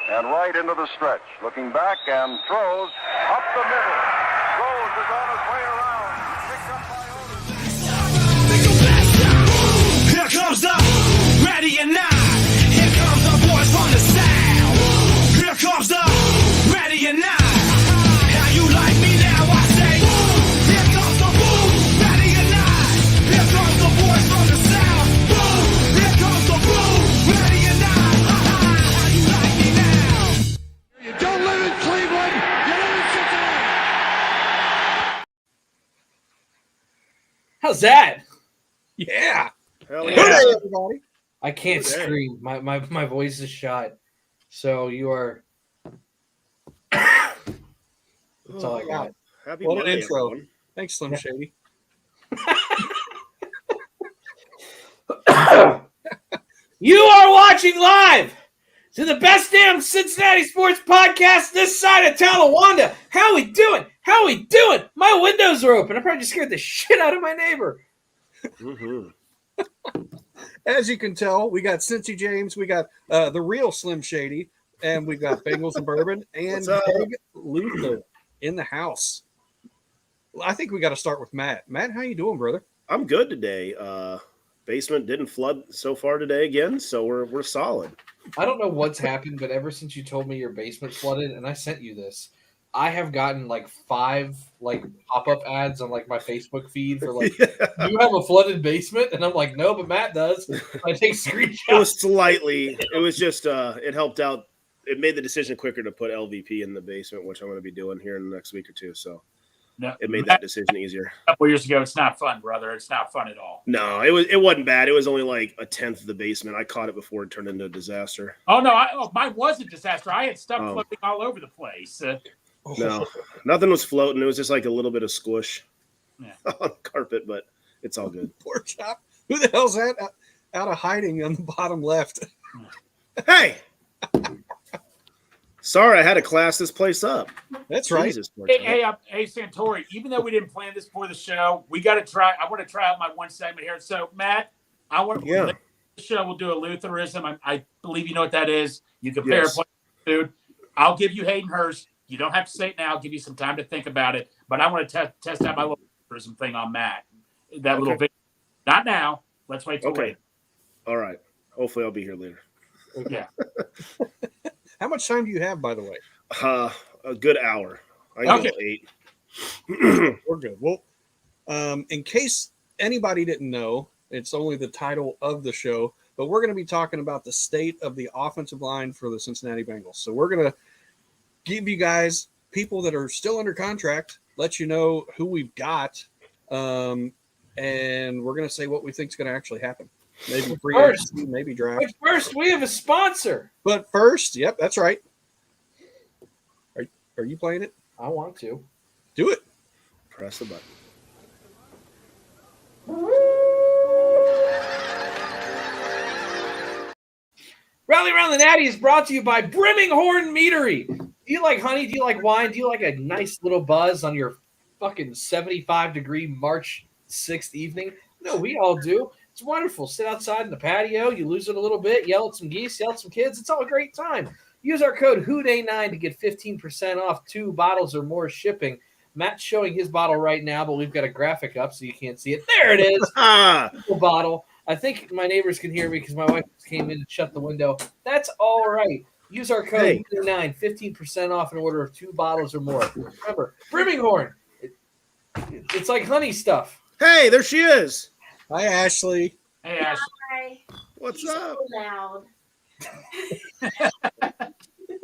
and right into the stretch. Looking back and throws up the middle. Rose is on his way around. Picked up by Otis. Here comes the ready or not. Here comes the boys from the south. Here comes the ready or not. How you like me now? I say, here comes the boom, ready or not. Here comes the boys from the south. Boom, here comes the boom, ready or not. How you like me now? You don't live in Cleveland, you live in Cincinnati. How's that? Yeah. Hell Yeah. yeah. Hey, everybody. I can't Good day. scream. My voice is shot. So you are. That's all I got. Happy What an Monday, intro. everyone. Thanks, Slim Shady. You are watching live to the best damn Cincinnati sports podcast this side of Talawanda. How we doing? How we doing? My windows are open. I probably just scared the shit out of my neighbor. Mm-hmm. As you can tell, we got Cincy James, we got the real Slim Shady, and we got Bengals and Bourbon, and What's up? Big Luther in the house. I think we got to start with Matt. Matt, how you doing, brother? I'm good today. Basement didn't flood so far today again, so we're solid. I don't know what's happened, but ever since you told me your basement flooded, and I sent you this, I have gotten like 5 like pop-up ads on like my Facebook feed for like, do you have a flooded basement? And I'm like, no, but Matt does. I take screenshots. It was slightly. It was just. It helped out. It made the decision quicker to put LVP in the basement, which I'm going to be doing here in the next week or two. So No, it made that decision easier. a couple years ago, it's not fun, brother. It's not fun at all. No, it wasn't bad. It was only like a tenth of the basement. I caught it before it turned into a disaster. Oh no, mine was a disaster. I had stuff Oh. floating all over the place. No, nothing was floating. It was just like a little bit of squish Yeah. on the carpet, but it's all good. Poor chap. Who the hell's that out of hiding on the bottom left? Hey, sorry, I had to class this place up. That's right. Jesus, poor Hey, chap. hey, Santori. Even though we didn't plan this for the show, we got to try. I want to try out my one segment here. So, Matt, I want Yeah. the show. We'll do a Lutherism. I believe you know what that is. You compare Yes. food. I'll give you Hayden Hurst. You don't have to say it now. I'll give you some time to think about it. But I want to test out my little Lutherism thing on Matt. That little video. Not now. Let's wait till Okay. later. All right. Hopefully, I'll be here later. Yeah. How much time do you have, by the way? A good hour. I go Okay. 8. We're good. Well, in case anybody didn't know, it's only the title of the show, but we're going to be talking about the state of the offensive line for the Cincinnati Bengals. So we're going to give you guys people that are still under contract, let you know who we've got, and we're going to say what we think is going to actually happen. Maybe free First. agency, maybe draft. But first, we have a sponsor. But first, yep, that's right. Are you playing it? I want to. Do it. Press the button. Rally Around the Natty is brought to you by Brimminghorn Meadery. Do you like honey? Do you like wine? Do you like a nice little buzz on your fucking 75-degree March 6th evening? No, we all do. It's wonderful. Sit outside in the patio. You lose it a little bit. Yell at some geese. Yell at some kids. It's all a great time. Use our code HOODAY9 to get 15% off 2 bottles or more shipping. Matt's showing his bottle right now, but we've got a graphic up so you can't see it. There it is. The bottle. I think my neighbors can hear me because my wife just came in and shut the window. That's all right. Use our code HOODAY9, 15% off an order of 2 bottles or more. Remember, Brimminghorn. It's like honey stuff. Hey, there she is. Hi, Ashley. Hey, Ash. Hi. What's He's up? So loud.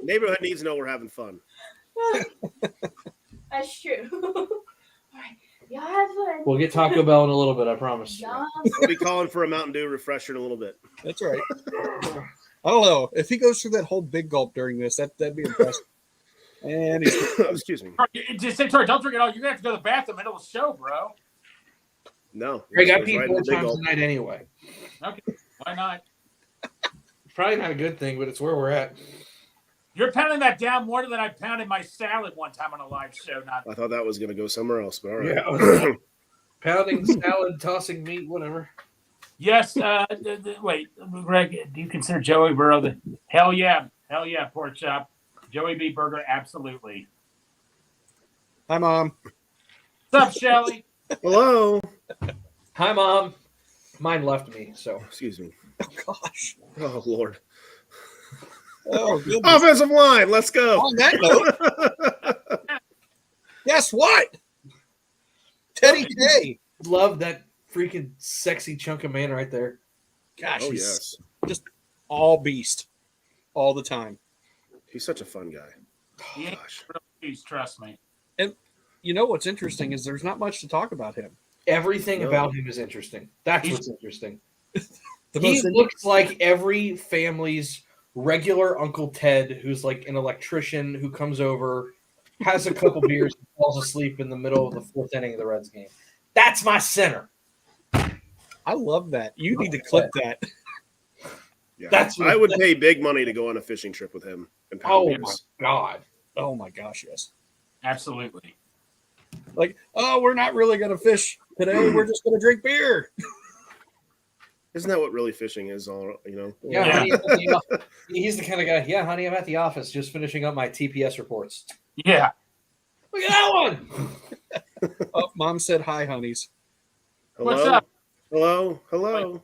Neighborhood needs to know we're having fun. That's true. All right. Y'all have fun. We'll get Taco Bell in a little bit, I promise. Y'all I'll be calling for a Mountain Dew refresher in a little bit. That's right. I don't know. If he goes through that whole big gulp during this, that'd be impressive. And he's Excuse me. Just Santori, don't drink it all. You're going to have to go to the bathroom in the middle of the show, bro. No. Greg, I It's pee right in 4 the big times old- a night anyway. Okay. Why not? It's probably not a good thing, but it's where we're at. You're pounding that down more than I pounded my salad one time on a live show. Not I thought that was going to go somewhere else, but all right. Yeah. Pounding salad, tossing meat, whatever. Yes. Wait, Greg, do you consider Joey Burrow the hell yeah? Hell yeah, pork chop. Joey B. Burger, absolutely. Hi, Mom. What's up, Shelly? Hello. Hi, Mom. Mine left me, so. Excuse me. Oh, gosh. Oh, Lord. Oh, goodness. Offensive line. Let's go. On that note, guess what? Teddy K. Love that freaking sexy chunk of man right there. Gosh, Oh, he's yes. all beast all the time. He's such a fun guy. He ain't please trust me. And you know what's interesting is there's not much to talk about him. Everything No. about him is interesting. That's what's interesting. The He most looks like every family's regular Uncle Ted who's like an electrician who comes over, has a couple beers, and falls asleep in the middle of the fourth inning of the Reds game. That's my center. I love that. You need to clip that. Yeah. That's what- I would pay big money to go on a fishing trip with him. And pound Oh beers. my God. Oh my gosh, yes. Absolutely. Like, oh, we're not really gonna fish today. We're just gonna drink beer. Isn't that what really fishing is? All you know. Yeah, Yeah. Honey, I'm at the he's the kind of guy. Yeah, honey, I'm at the office just finishing up my TPS reports. Yeah. Look at that one. Oh, Mom said hi, honeys. Hello. What's up? Hello. Hello.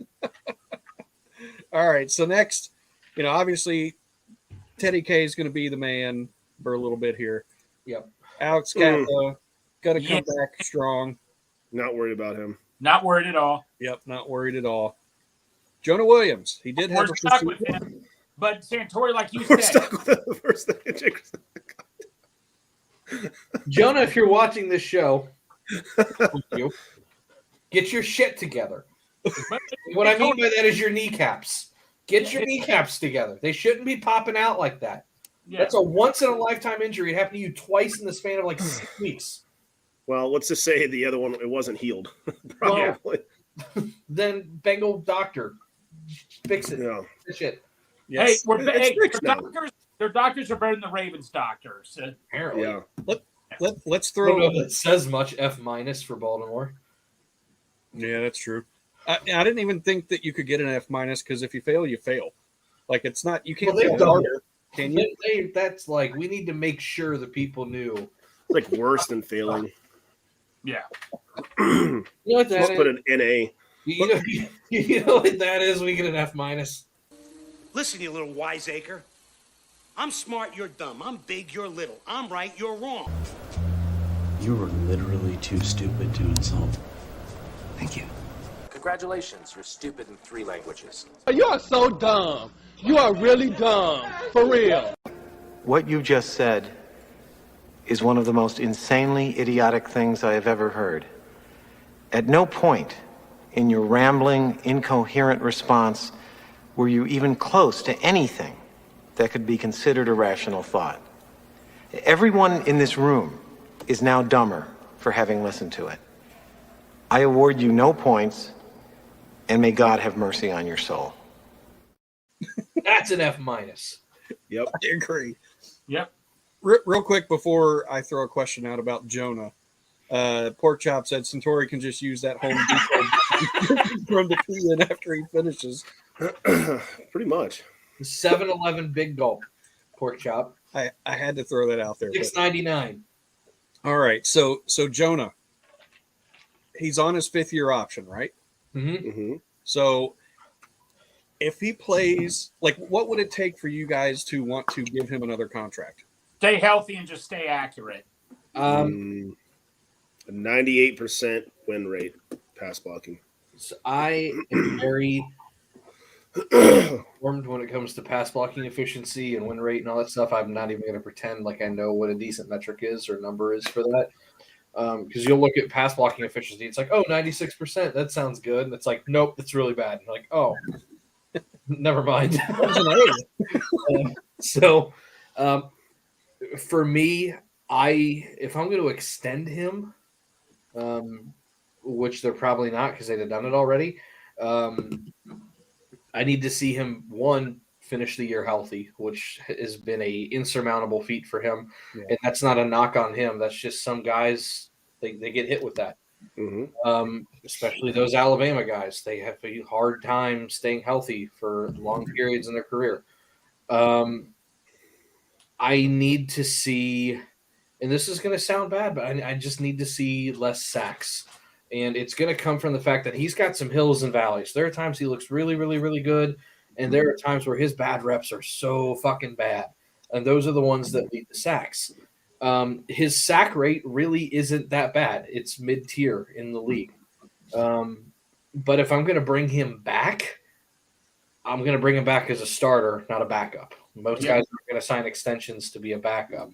All right, so next, obviously Teddy K is going to be the man for a little bit here. Yep. Alex Kappa got to come back strong. Not worried about him. Not worried at all. Yep, not worried at all. Jonah Williams, he did have We're a stuck with procedure. him. But Santori, like you We're said, stuck with the first thing. Jonah, if you're watching this show, you get your shit together. What I mean by that is your kneecaps. Get your kneecaps together. They shouldn't be popping out like that. yeah. That's a once in a lifetime injury. It happened to you twice in the span of like 6 weeks. Well, let's just say the other one it wasn't healed. Probably. Then Bengal doctor, fix it. Yeah. Fix it. Yes. Hey, It's fixed now. their doctors are better than the Ravens doctors. Apparently. Yeah. Let's I don't know throw. if it says much. F- for Baltimore. Yeah, that's true. I didn't even think that you could get an F- because if you fail, you fail. Like it's not you can't Well, they've fail done harder, can you? That's like we need to make sure the people knew. It's like worse than failing. Yeah. You know what that Let's is? put an NA. You know what that is? We get an F-. Listen, you little wiseacre. I'm smart, you're dumb. I'm big, you're little. I'm right, you're wrong. You were literally too stupid to insult. Thank you. Congratulations, you're stupid in 3 languages. You are so dumb. You are really dumb. For real. What you just said is one of the most insanely idiotic things I have ever heard. At no point in your rambling, incoherent response were you even close to anything that could be considered a rational thought. Everyone in this room is now dumber for having listened to it. I award you no points, and may God have mercy on your soul. That's an F-. Yep. I agree. Yep. Real quick before I throw a question out about Jonah, Pork Chop said Centauri can just use that Home Depot for him to pee in after he finishes. Pretty much. 7-Eleven big gulp pork chop. I had to throw that out there. but- $6.99. All right, so Jonah, he's on his 5th-year option, right? Mm-hmm. Mm-hmm. So if he plays, like, what would it take for you guys to want to give him another contract? Stay healthy and just stay accurate. A 98% win rate pass blocking. So I am very informed when it comes to pass blocking efficiency and win rate and all that stuff. I'm not even going to pretend like I know what a decent metric is or number is for that. Because you'll look at pass blocking efficiency. It's like, oh, 96%. That sounds good. And it's like, nope, it's really bad. And you're like, oh, never mind. So for me, if I'm going to extend him, which they're probably not because they'd have done it already, I need to see him, one, finish the year healthy, which has been a insurmountable feat for him. Yeah. And that's not a knock on him. That's just some guys, they get hit with that. Mm-hmm. Especially those Alabama guys. They have a hard time staying healthy for long periods in their career. I need to see, and this is going to sound bad, but I just need to see less sacks. And it's going to come from the fact that he's got some hills and valleys. There are times he looks really, really, really good, and there are times where his bad reps are so fucking bad. And those are the ones that lead to sacks. His sack rate really isn't that bad. It's mid-tier in the league. But if I'm going to bring him back, I'm going to bring him back as a starter, not a backup. Most guys are going to sign extensions to be a backup.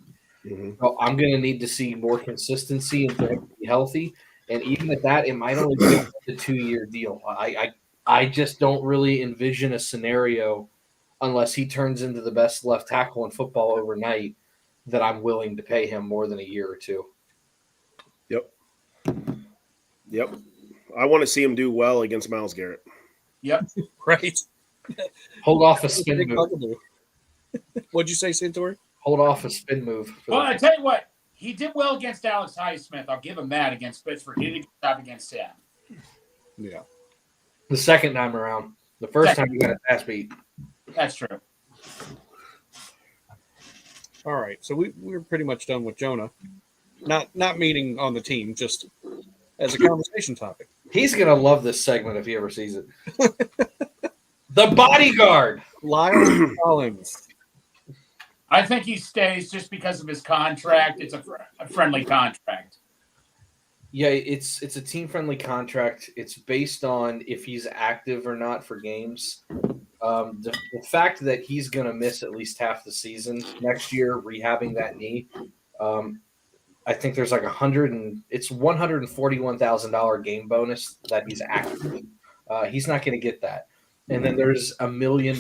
So I'm going to need to see more consistency and for him to be healthy. And even at that, it might only be a 2-year deal. I just don't really envision a scenario unless he turns into the best left tackle in football overnight that I'm willing to pay him more than a year or two. Yep. I want to see him do well against Myles Garrett. Yep. Right. Hold off a spin move. What'd you say, Santori? Hold off a spin move. Well, I tell you what, he did well against Alex Highsmith. I'll give him that against Pittsburgh. He did a good job against him. Yeah. The second time around. The first time you got a pass beat. That's true. All right. So we're pretty much done with Jonah. Not meaning on the team, just as a conversation topic. He's going to love this segment if he ever sees it. The bodyguard. Lyle Collins. I think he stays just because of his contract. It's a friendly contract. Yeah, it's a team-friendly contract. It's based on if he's active or not for games. The fact that he's going to miss at least half the season next year rehabbing that knee, I think there's like it's $141,000 game bonus that he's active. He's not going to get that. And then there's $1 million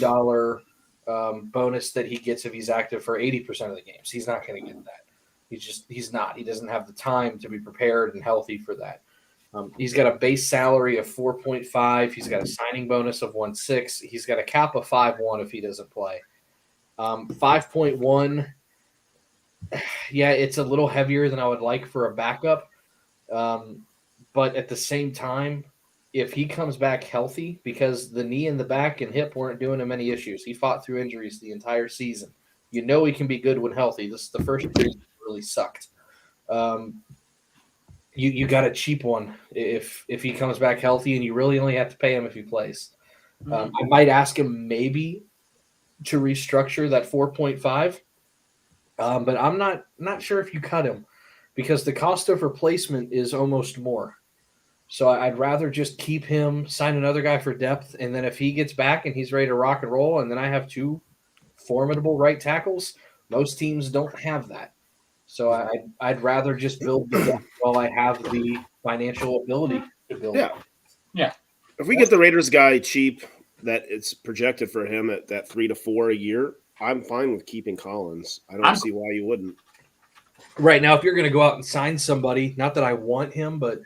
bonus that he gets if he's active for 80% of the games. He's not going to get that. He's not. He doesn't have the time to be prepared and healthy for that. He's got a base salary of 4.5. He's got a signing bonus of 1.6. He's got a cap of 5.1 if he doesn't play. 5.1. Yeah, it's a little heavier than I would like for a backup. But at the same time, if he comes back healthy, because the knee and the back and hip weren't doing him any issues. He fought through injuries the entire season. You know he can be good when healthy. This is the first year he really sucked. You got a cheap one if he comes back healthy, and you really only have to pay him if he plays. I might ask him maybe to restructure that 4.5, but I'm not sure if you cut him because the cost of replacement is almost more. So I'd rather just keep him, sign another guy for depth, and then if he gets back and he's ready to rock and roll, and then I have 2 formidable right tackles, most teams don't have that. So I'd rather just build the depth while I have the financial ability to build it. Yeah. If we get the Raiders guy cheap, that it's projected for him at that 3 to 4 a year, I'm fine with keeping Collins. I don't see why you wouldn't. Right now, if you're going to go out and sign somebody, not that I want him, but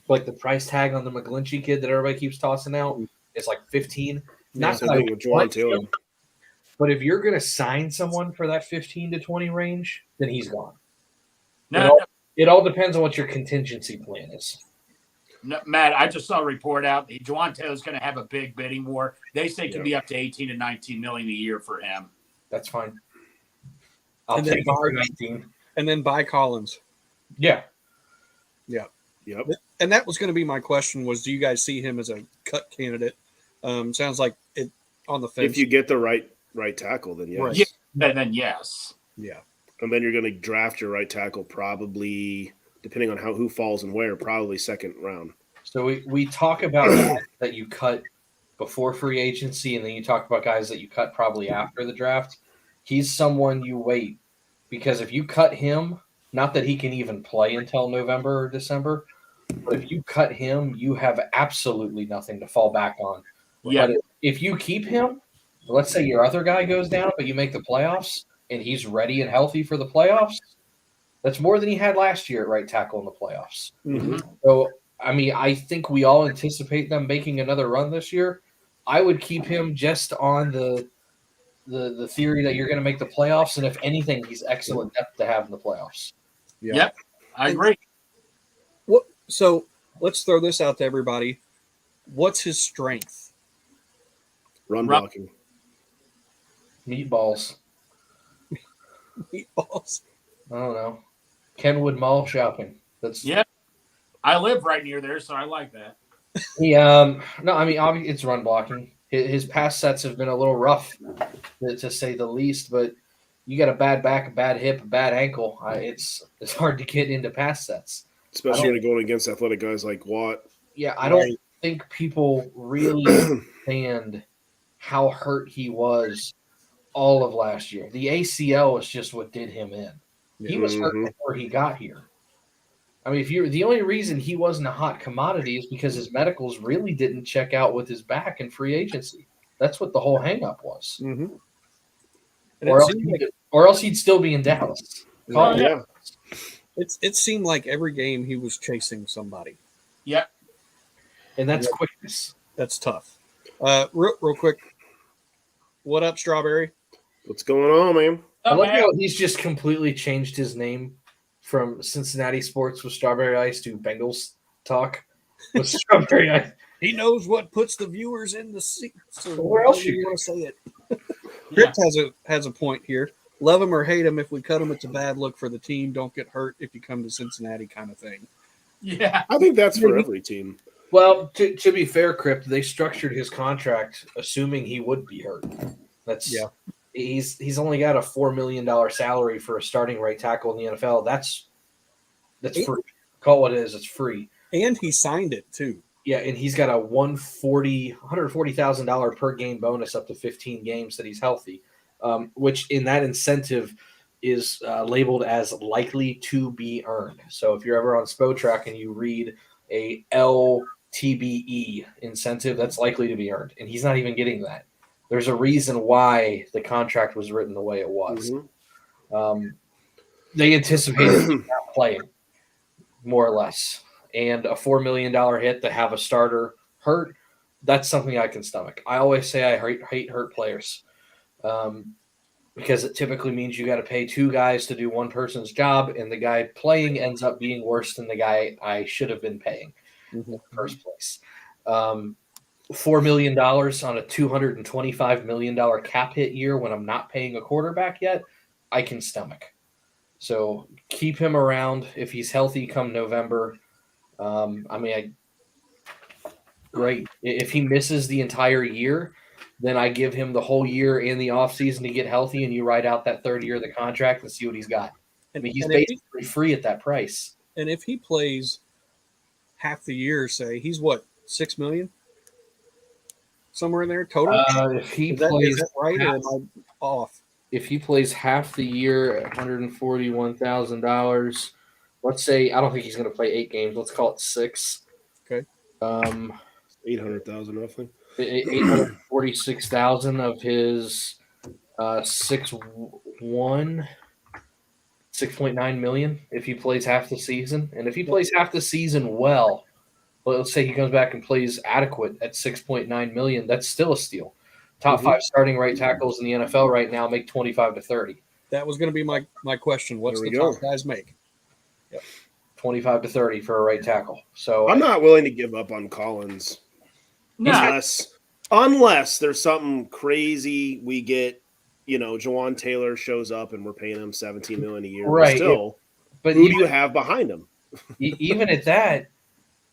like the price tag on the McGlinchey kid that everybody keeps tossing out is like 15. Not that I want him, but if you're going to sign someone for that 15 to 20 range, then he's gone. It all depends on what your contingency plan is. No, Matt, I just saw a report out. Juwanto is going to have a big bidding war. They say it can be up to 18 to 19 million a year for him. That's fine. I'll take him for 19. And then buy Collins. Yeah. Yeah. Yep. And that was going to be my question was, do you guys see him as a cut candidate? Sounds like it on the fence. If you get the right tackle, then yes. Right. Yeah, then yes. Yeah. And then you're going to draft your right tackle probably, depending on who falls and where, probably second round. So we talk about guys that you cut before free agency, and then you talk about guys that you cut probably after the draft. He's someone you wait because if you cut him, not that he can even play until November or December, but if you cut him, you have absolutely nothing to fall back on. Yeah. But if you keep him, let's say your other guy goes down, but you make the playoffs and he's ready and healthy for the playoffs, that's more than he had last year at right tackle in the playoffs. Mm-hmm. So, I mean, I think we all anticipate them making another run this year. I would keep him just on the theory that you're going to make the playoffs, and if anything, he's excellent depth to have in the playoffs. Yeah. Yep, I agree. So let's throw this out to everybody. What's his strength? Run blocking. Meatballs. Meatballs. I don't know. Kenwood Mall shopping. That's Yeah. I live right near there, so I like that. no, I mean obviously it's run blocking. His pass sets have been a little rough, to say the least. But you got a bad back, a bad hip, a bad ankle. It's hard to get into pass sets, especially when you're going against athletic guys like Watt. Yeah, I don't think people really understand how hurt he was all of last year. The ACL is just what did him in. He was hurt before he got here. I mean, the only reason he wasn't a hot commodity is because his medicals really didn't check out with his back in free agency. That's what the whole hangup was. Mm-hmm. Or else he'd still be in Dallas. Yeah. It seemed like every game he was chasing somebody. Yep. And that's quickness. That's tough. Real quick. What up, Strawberry? What's going on, man? I love how he's just completely changed his name from Cincinnati Sports with Strawberry Ice to Bengals Talk with Strawberry Ice. He knows what puts the viewers in the seat. So where else you want to say it? Chris has a point here. Love him or hate him. If we cut him, it's a bad look for the team. Don't get hurt if you come to Cincinnati, kind of thing. Yeah, I think that's for every team. Well, to be fair, Crypt, they structured his contract assuming he would be hurt. He's only got a $4 million salary for a starting right tackle in the NFL. That's free. Call it what it is. It's free. And he signed it too. Yeah, and he's got a $140,000 per game bonus up to 15 games that he's healthy, which in that incentive is labeled as likely to be earned. So if you're ever on SpoTrack and you read a LTBE incentive, that's likely to be earned, and he's not even getting that. There's a reason why the contract was written the way it was. They anticipated him not playing, more or less. And a $4 million hit to have a starter hurt, that's something I can stomach. I always say I hate hurt players because it typically means you got to pay two guys to do one person's job, and the guy playing ends up being worse than the guy I should have been paying in the first place. $4 million on a $225 million cap hit year when I'm not paying a quarterback yet, I can stomach. So keep him around if he's healthy come November. Great. If he misses the entire year, then I give him the whole year and the offseason to get healthy, and you ride out that third year of the contract and see what he's got. I mean, he's basically free at that price. And if he plays half the year, say, he's what, $6 million? Somewhere in there total? If he plays is that right, or am I off? If he plays half the year at $141,000, let's say, I don't think he's going to play 8 games. Let's call it 6. Okay. 800,000 roughly. 846,000 of his 6.9 million if he plays half the season. And if he plays half the season well, let's say he comes back and plays adequate at 6.9 million, that's still a steal. Top 5 starting right tackles in the NFL right now make 25 to 30. That was going to be my question. What's the top guys make? Yep. 25 to 30 for a right tackle. So I'm not willing to give up on Collins. Unless there's something crazy we get, Jawan Taylor shows up and we're paying him $17 million a year. Right. But who do you have behind him? Even at that,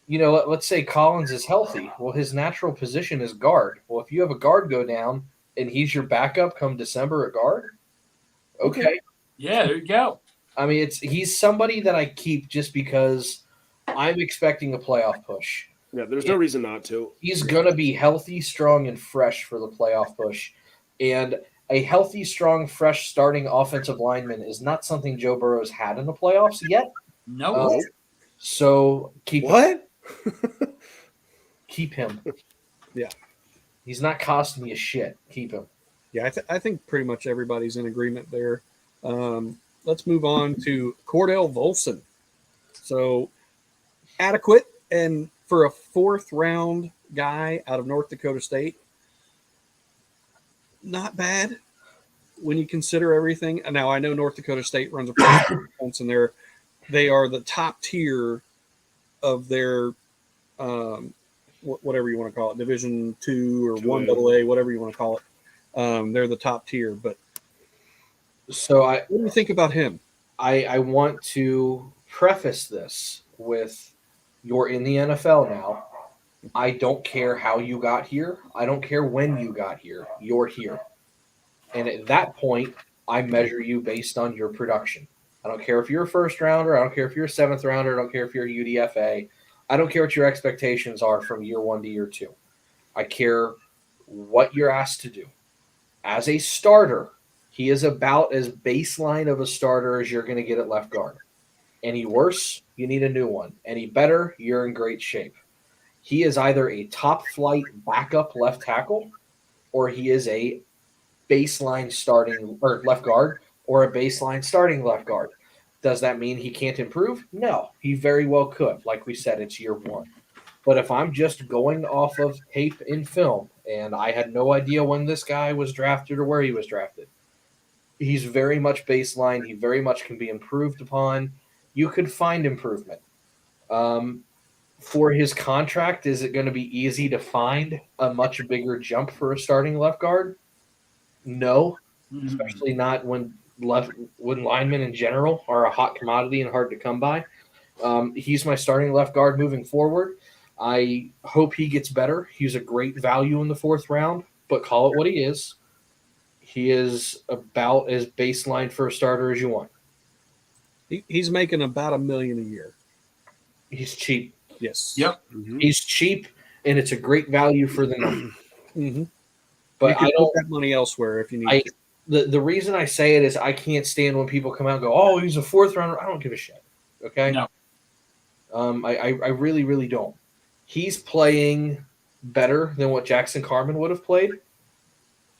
let's say Collins is healthy. Well, his natural position is guard. Well, if you have a guard go down and he's your backup come December at guard, okay. Yeah, there you go. I mean, he's somebody that I keep just because I'm expecting a playoff push. Yeah, there's no reason not to. He's going to be healthy, strong, and fresh for the playoff push. And a healthy, strong, fresh starting offensive lineman is not something Joe Burrow's had in the playoffs yet. No. So keep what? Keep him. Yeah. He's not costing me a shit. Keep him. Yeah, I think pretty much everybody's in agreement there. Let's move on to Cordell Volson. So adequate, and for a 4th round guy out of North Dakota State, not bad when you consider everything. Now I know North Dakota State runs a defense, and they are the top tier of their whatever you want to call it, Division II or 1AA, whatever you want to call it. They're the top tier, but So What do you think about him? I want to preface this with you're in the NFL now. I don't care how you got here. I don't care when you got here. You're here. And at that point, I measure you based on your production. I don't care if you're a first rounder. I don't care if you're a seventh rounder. I don't care if you're a UDFA. I don't care what your expectations are from year 1 to year 2. I care what you're asked to do. As a starter, he is about as baseline of a starter as you're going to get at left guard. Any worse, you need a new one. Any better, you're in great shape. He is either a top flight backup left tackle, or he is a baseline starting or left guard, or a baseline starting left guard. Does that mean he can't improve? No, he very well could. Like we said, it's year 1. But if I'm just going off of tape and film, and I had no idea when this guy was drafted or where he was drafted, he's very much baseline. He very much can be improved upon. You could find improvement. For his contract, is it going to be easy to find a much bigger jump for a starting left guard? No, especially not when linemen in general are a hot commodity and hard to come by. He's my starting left guard moving forward. I hope he gets better. He's a great value in the 4th round, but call it what he is. He is about as baseline for a starter as you want. He's making about $1 million a year. He's cheap. Yes. Yep. He's cheap, and it's a great value for the number. But But you I can don't. put that money elsewhere if you need to. The reason I say it is I can't stand when people come out and go, "Oh, he's a 4th rounder." I don't give a shit. Okay. No. I really, really don't. He's playing better than what Jackson Carman would have played,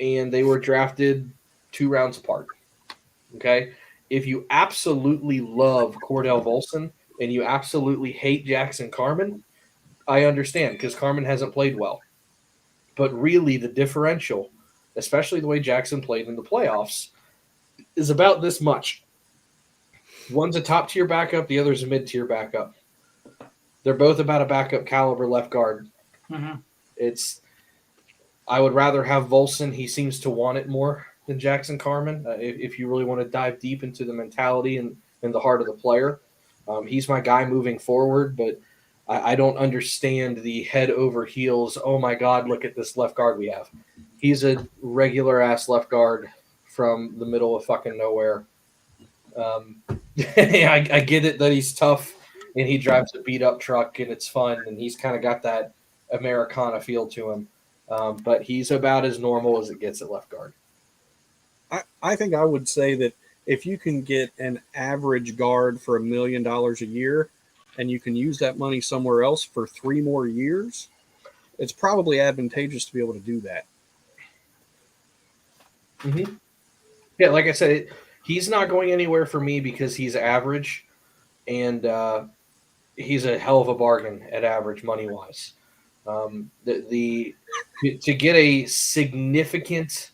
and they were drafted 2 rounds apart. Okay. If you absolutely love Cordell Volson and you absolutely hate Jackson Carman, I understand because Carman hasn't played well. But really, the differential, especially the way Jackson played in the playoffs, is about this much. One's a top-tier backup, the other's a mid-tier backup. They're both about a backup caliber left guard. I would rather have Volson. He seems to want it more than Jackson Carman. If you really want to dive deep into the mentality and the heart of the player, he's my guy moving forward, but I don't understand the head over heels. Oh my God, look at this left guard we have. He's a regular ass left guard from the middle of fucking nowhere. I get it that he's tough and he drives a beat up truck and it's fun and he's kind of got that Americana feel to him. But he's about as normal as it gets at left guard. I think I would say that if you can get an average guard for $1 million a year, and you can use that money somewhere else for 3 more years, it's probably advantageous to be able to do that. Yeah, like I said, he's not going anywhere for me because he's average, and he's a hell of a bargain at average money-wise. To get a significant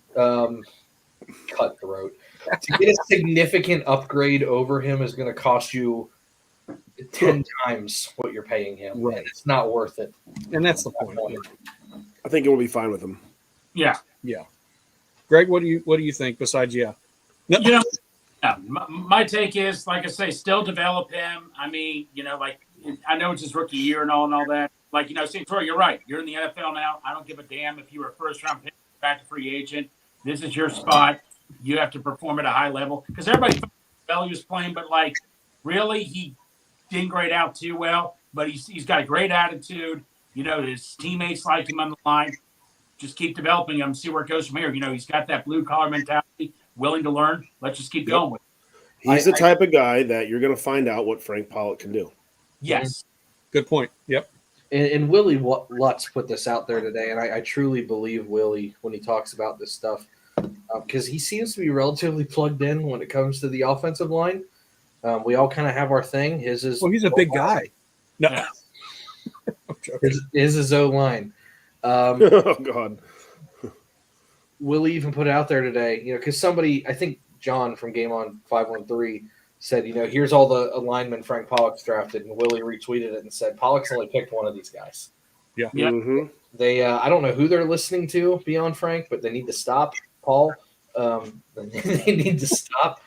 cutthroat, to get a significant upgrade over him is going to cost you 10 times what you're paying him. Right. It's not worth it. And that's the point. I think it will be fine with him. Yeah. Yeah. Greg, what do you think besides You know, my take is, like I say, still develop him. I mean, like, I know it's his rookie year and all that. Like, St. Troy, you're right. You're in the NFL now. I don't give a damn if you were a first-round pick, back to free agent. This is your spot. You have to perform at a high level. Because everybody thought he was playing, but, like, really, he didn't grade out too well. But he's got a great attitude. His teammates like him on the line. Just keep developing him, see where it goes from here. He's got that blue-collar mentality, willing to learn. Let's just keep going with it. He's the type of guy that you're going to find out what Frank Pollock can do. Yes. Good point. Yep. And Willie Lutz put this out there today, and I truly believe Willie when he talks about this stuff because he seems to be relatively plugged in when it comes to the offensive line. We all kind of have our thing. His is he's a big guy. No, Yeah. his is O-line. Oh, God. Willie even put it out there today, because somebody, I think John from Game On 513 said, here's all the linemen Frank Pollock's drafted, and Willie retweeted it and said, Pollock's only picked one of these guys. Yeah. Mm-hmm. They, I don't know who they're listening to beyond Frank, but they need to stop. Paul, They need to stop.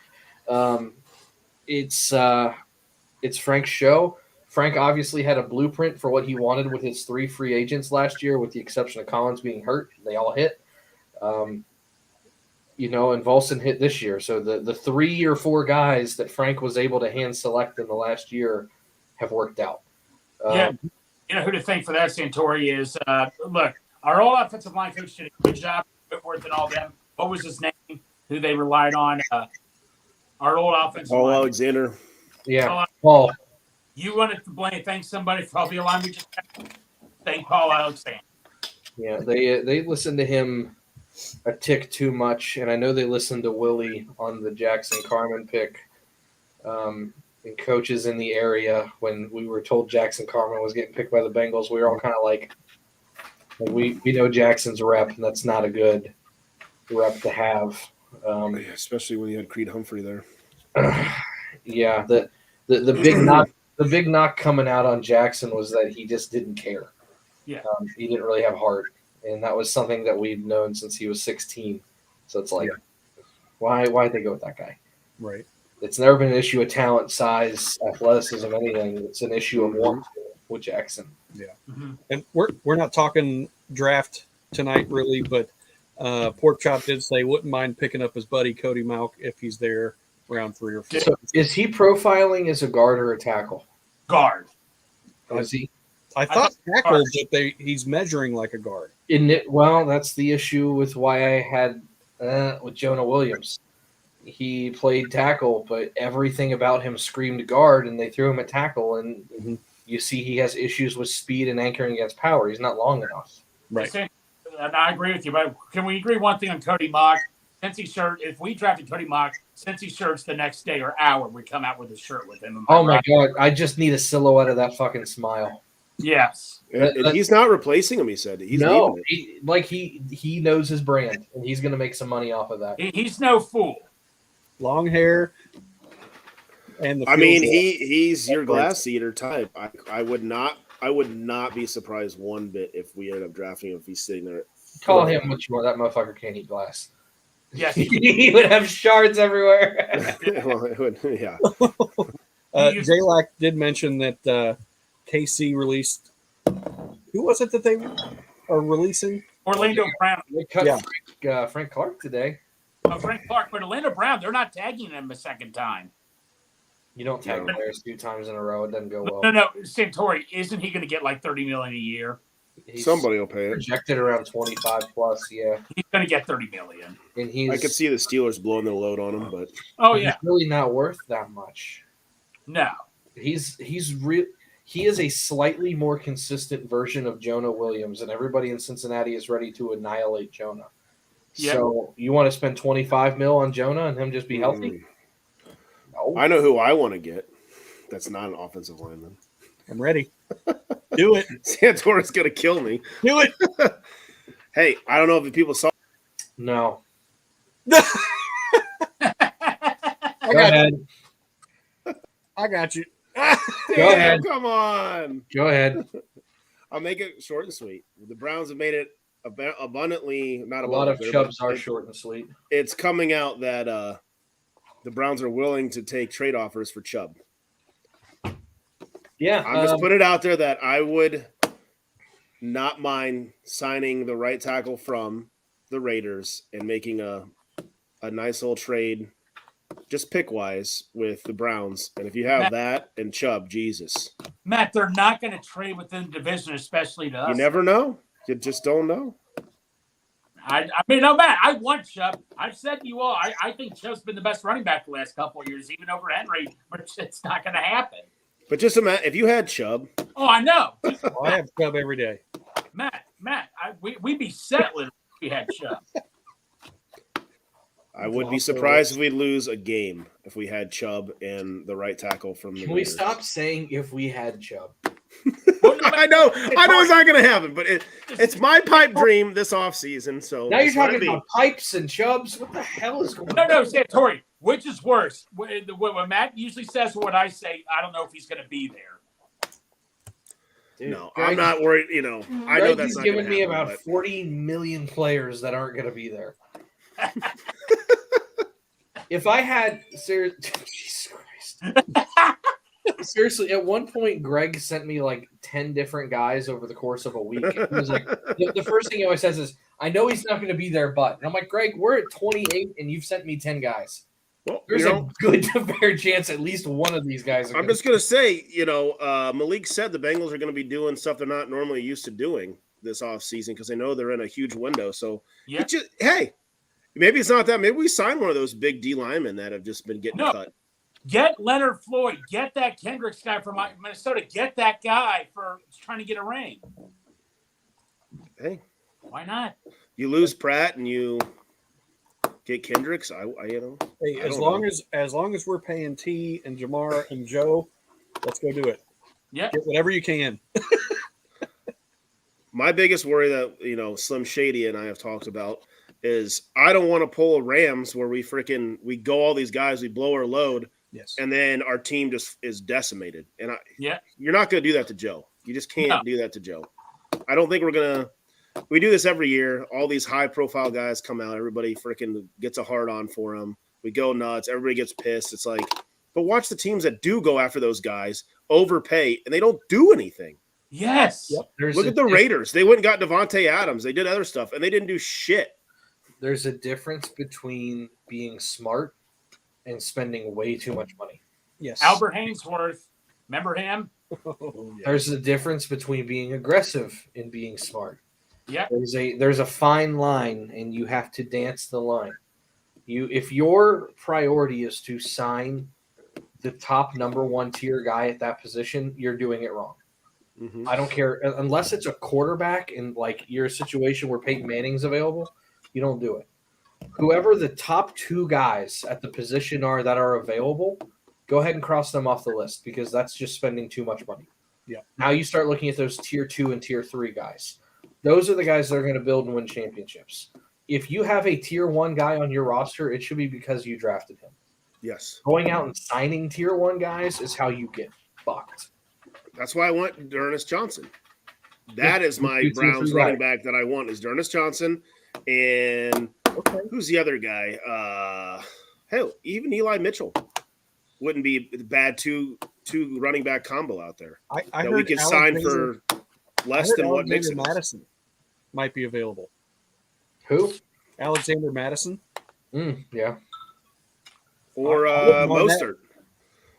It's Frank's show. Frank obviously had a blueprint for what he wanted with his 3 free agents last year, with the exception of Collins being hurt. They all hit. And Volson hit this year. So the 3 or 4 guys that Frank was able to hand select in the last year have worked out. Yeah. You know who to thank for that, Santori, is look, our old offensive line coach did a good job, Whitworth and all them. What was his name? Who they relied on? Our old offensive Paul line. Alexander. Yeah, Paul. You wanted to thank somebody for all the line we just had. Thank Paul Alexander. Yeah, they listened to him a tick too much, and I know they listened to Willie on the Jackson Carman pick. And coaches in the area, when we were told Jackson Carman was getting picked by the Bengals, we were all kind of like we know Jackson's rep, and that's not a good rep to have. Especially when you had Creed Humphrey there. Yeah, the big knock coming out on Jackson was that he just didn't care. Yeah, he didn't really have heart, and that was something that we've known since he was 16. So it's like, why'd they go with that guy? Right. It's never been an issue of talent, size, athleticism, anything. It's an issue of one with Jackson. Yeah, and we're not talking draft tonight, really, but Pork Chop did say wouldn't mind picking up his buddy Cody Milk if he's there round 3 or 4. So is he profiling as a guard or a tackle? Guard. Is he? I thought tackle, but he's measuring like a guard. Well, that's the issue with why I had with Jonah Williams. He played tackle, but everything about him screamed guard, and they threw him at tackle, and you see he has issues with speed and anchoring against power. He's not long enough. Right. And I agree with you, but can we agree one thing on Cody Milk? If we drafted Cody Milk, since he shirts the next day or hour, we come out with a shirt with him. Oh my God! I just need a silhouette of that fucking smile. Yes, and he's not replacing him. He said he's he knows his brand, and he's going to make some money off of that. He's no fool. Long hair, and he's your glass eater type. I would not be surprised one bit if we end up drafting him if he's sitting there. Call him what you want. That motherfucker can't eat glass. Yes, he would have shards everywhere. Well, it would, yeah. J-Lac did mention that KC released. Who was it that they are releasing? Orlando Brown. They cut Frank Clark today. Frank Clark, but Orlando Brown, they're not tagging him a second time. You don't tag players 2 times in a row; it doesn't go well. No, Santori, isn't he going to get like $30 million a year? Somebody will pay it. Projected around 25 plus. Yeah, he's going to get $30 million. And I could see the Steelers blowing their load on him, but he's really not worth that much. No, he's real. He is a slightly more consistent version of Jonah Williams, and everybody in Cincinnati is ready to annihilate Jonah. Yep. So you want to spend 25 mil on Jonah and him just be healthy? No. I know who I want to get. That's not an offensive lineman. I'm ready. Do it. Santora's going to kill me. Do it. Hey, I don't know if the people saw. No. I got you. Go ahead. Come on. Go ahead. I'll make it short and sweet. The Browns have made it abundantly not a lot of Chubbs are short and sweet. It's coming out that the Browns are willing to take trade offers for Chubb. Yeah, I'm just putting it out there that I would not mind signing the right tackle from the Raiders and making a nice little trade, just pick wise, with the Browns. And if you have that and Chubb, Jesus, Matt, they're not going to trade within the division, especially to us. You never know. You just don't know. I mean, no, Matt, I want Chubb. I've said to you all, I think Chubb's been the best running back the last couple of years, even over Henry, but it's not going to happen. But just imagine if you had Chubb. Oh, I know. I have Chubb every day. Matt, we'd be set if we had Chubb. I would be surprised if we lose a game if we had Chubb and the right tackle from the Can Raiders. We stop saying if we had Chubb? I know it's not going to happen, but it's my pipe dream this offseason. So now you're talking about pipes and Chubbs. What the hell is going on? No, Santori, which is worse? What Matt usually says or what I say, I don't know if he's going to be there. Dude, no, I'm not worried. I know that's not giving me about 40 million players that aren't going to be there. If I had Jesus Christ. Seriously, at one point, Greg sent me like 10 different guys over the course of a week. He was like, the first thing he always says is, I know he's not going to be there, but. And I'm like, Greg, we're at 28 and you've sent me 10 guys. Well, there's a good to fair chance at least one of these guys. I'm just going to say, Malik said the Bengals are going to be doing stuff they're not normally used to doing this offseason because they know they're in a huge window. So, hey, maybe it's not that. Maybe we sign one of those big D linemen that have just been getting cut. Get Leonard Floyd. Get that Kendricks guy from Minnesota. Get that guy for trying to get a ring. Hey, why not? You lose Pratt and you get Kendricks. Hey, as long as we're paying T and Jamar and Joe, let's go do it. Yeah, get whatever you can. My biggest worry that Slim Shady and I have talked about is I don't want to pull a Rams where we go all these guys, we blow our load. Yes. And then our team just is decimated. And you're not going to do that to Joe. You just can't do that to Joe. I don't think we do this every year. All these high profile guys come out. Everybody freaking gets a hard on for them. We go nuts. Everybody gets pissed. It's like, but watch the teams that do go after those guys, overpay, and they don't do anything. Yes. Yep. Look at the Raiders. They went and got Devontae Adams. They did other stuff, and they didn't do shit. There's a difference between being smart and spending way too much money. Yes. Albert Hainsworth. Remember him? There's a difference between being aggressive and being smart. Yeah. There's a fine line, and you have to dance the line. If your priority is to sign the top number one tier guy at that position, you're doing it wrong. Mm-hmm. I don't care unless it's a quarterback and like you're a situation where Peyton Manning's available, you don't do it. Whoever the top two guys at the position are that are available, go ahead and cross them off the list because that's just spending too much money. Yeah. Now you start looking at those tier 2 and tier 3 guys. Those are the guys that are going to build and win championships. If you have a tier 1 guy on your roster, it should be because you drafted him. Yes. Going out and signing tier 1 guys is how you get fucked. That's why I want D'Ernest Johnson. That is my Browns running back that I want is D'Ernest Johnson. And who's the other guy? Hell, even Eli Mitchell wouldn't be a bad two running back combo out there. I that we could sign for less than what Mixon Madison might be available. Who? Alexander Madison. Yeah. Or Mostert.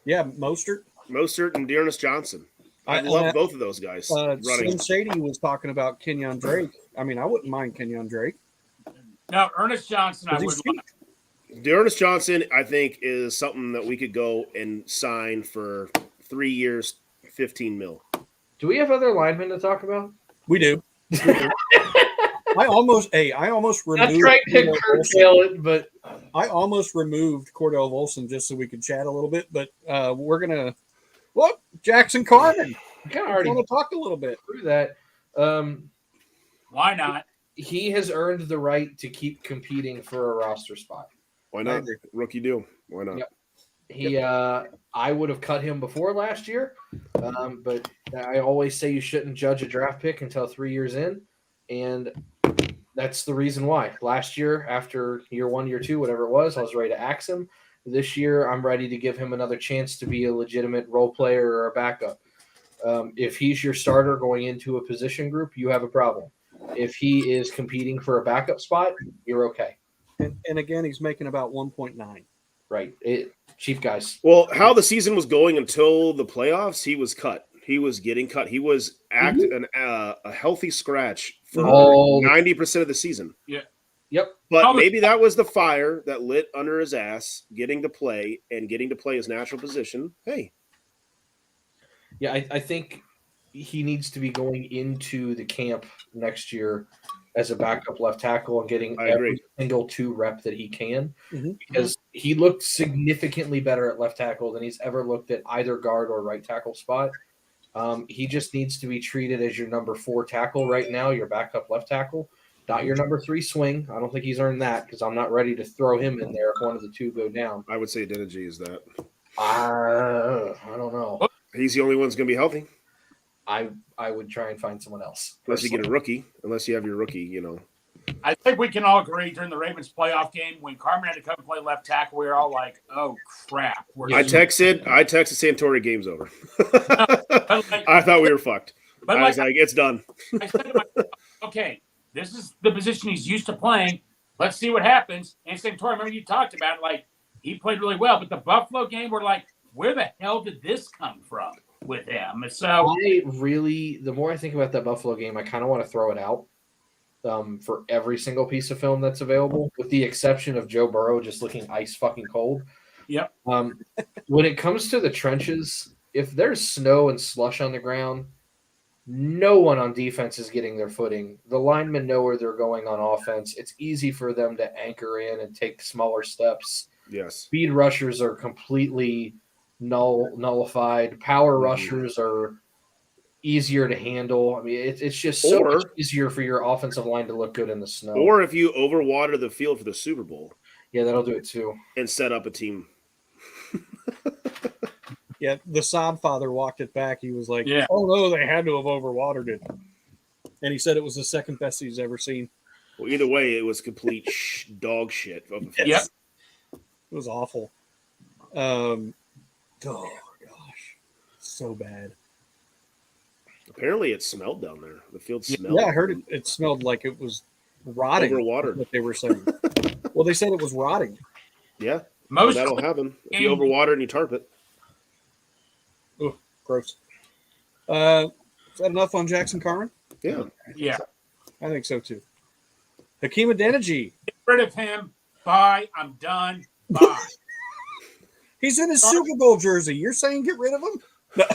Yeah, Mostert. Mostert and D'Ernest Johnson. I love both of those guys running. Slim Shady was talking about Kenyon Drake. I mean, I wouldn't mind Kenyon Drake. No, Ernest Johnson, I would like. D'Ernest Johnson, I think, is something that we could go and sign for 3 years, $15 million. Do we have other linemen to talk about? We do. I almost removed. Not trying to curtail it, but I almost removed Cordell Volson just so we could chat a little bit. But we're gonna look Jackson Carman. I kind of already want to talk a little bit through that. Why not? He has earned the right to keep competing for a roster spot. Why not? Rookie deal. Why not? Yep. I would have cut him before last year, but I always say you shouldn't judge a draft pick until 3 years in, and that's the reason why. Last year, after year 1, year 2, whatever it was, I was ready to axe him. This year, I'm ready to give him another chance to be a legitimate role player or a backup. If he's your starter going into a position group, you have a problem. If he is competing for a backup spot, you're okay. And again, he's making about 1.9. Right. Cheap guys. Well, how the season was going until the playoffs, he was cut. He was getting cut. He was a healthy scratch for 90% of the season. Yeah. Yep. But maybe that was the fire that lit under his ass, getting to play his natural position. Hey. Yeah, I think he needs to be going into the camp next year as a backup left tackle and getting every single 2 rep that he can, because he looked significantly better at left tackle than he's ever looked at either guard or right tackle spot. He just needs to be treated as your number 4 tackle right now, your backup left tackle, not your number 3 swing. I don't think he's earned that because I'm not ready to throw him in there if one of the 2 go down. I would say Adeniji is that. I don't know. He's the only one that's going to be healthy. I would try and find someone else. Unless you get a rookie. Unless you have your rookie, I think we can all agree during the Ravens playoff game when Carmen had to come play left tackle, we were all like, "Oh crap!" I texted Santori, game's over. Like, I thought we were fucked. But I was like, it's done. I said to myself, okay, this is the position he's used to playing. Let's see what happens. And Santori, remember you talked about it, like he played really well, but the Buffalo game, we're like, where the hell did this come from with him? And so the more I think about that Buffalo game, I kind of want to throw it out. For every single piece of film that's available, with the exception of Joe Burrow just looking ice fucking cold. Yep. When it comes to the trenches, if there's snow and slush on the ground, no one on defense is getting their footing. The linemen know where they're going on offense. It's easy for them to anchor in and take smaller steps. Yes. Speed rushers are completely nullified. Power rushers are easier to handle. I mean, it's just so much easier for your offensive line to look good in the snow. Or if you overwater the field for the Super Bowl. Yeah, that'll do it too. And set up a team. Yeah, the Saab father walked it back. He was like, Yeah. "Oh no, they had to have overwatered it," and he said it was the second best he's ever seen. Well, either way, it was complete dog shit. Yep. It was awful. Oh gosh, so bad. Apparently, it smelled down there. The field smelled. Yeah, I heard it smelled like it was rotting. Overwatered. What they were saying. Well, they said it was rotting. Yeah, Most that'll happen if you overwater and you tarp it. Oh, gross. Is that enough on Jackson Carmen? Yeah. Yeah. I think so too. Hakeem Adeniji. Get rid of him. Bye. I'm done. Bye. He's in his Super Bowl jersey. You're saying get rid of him?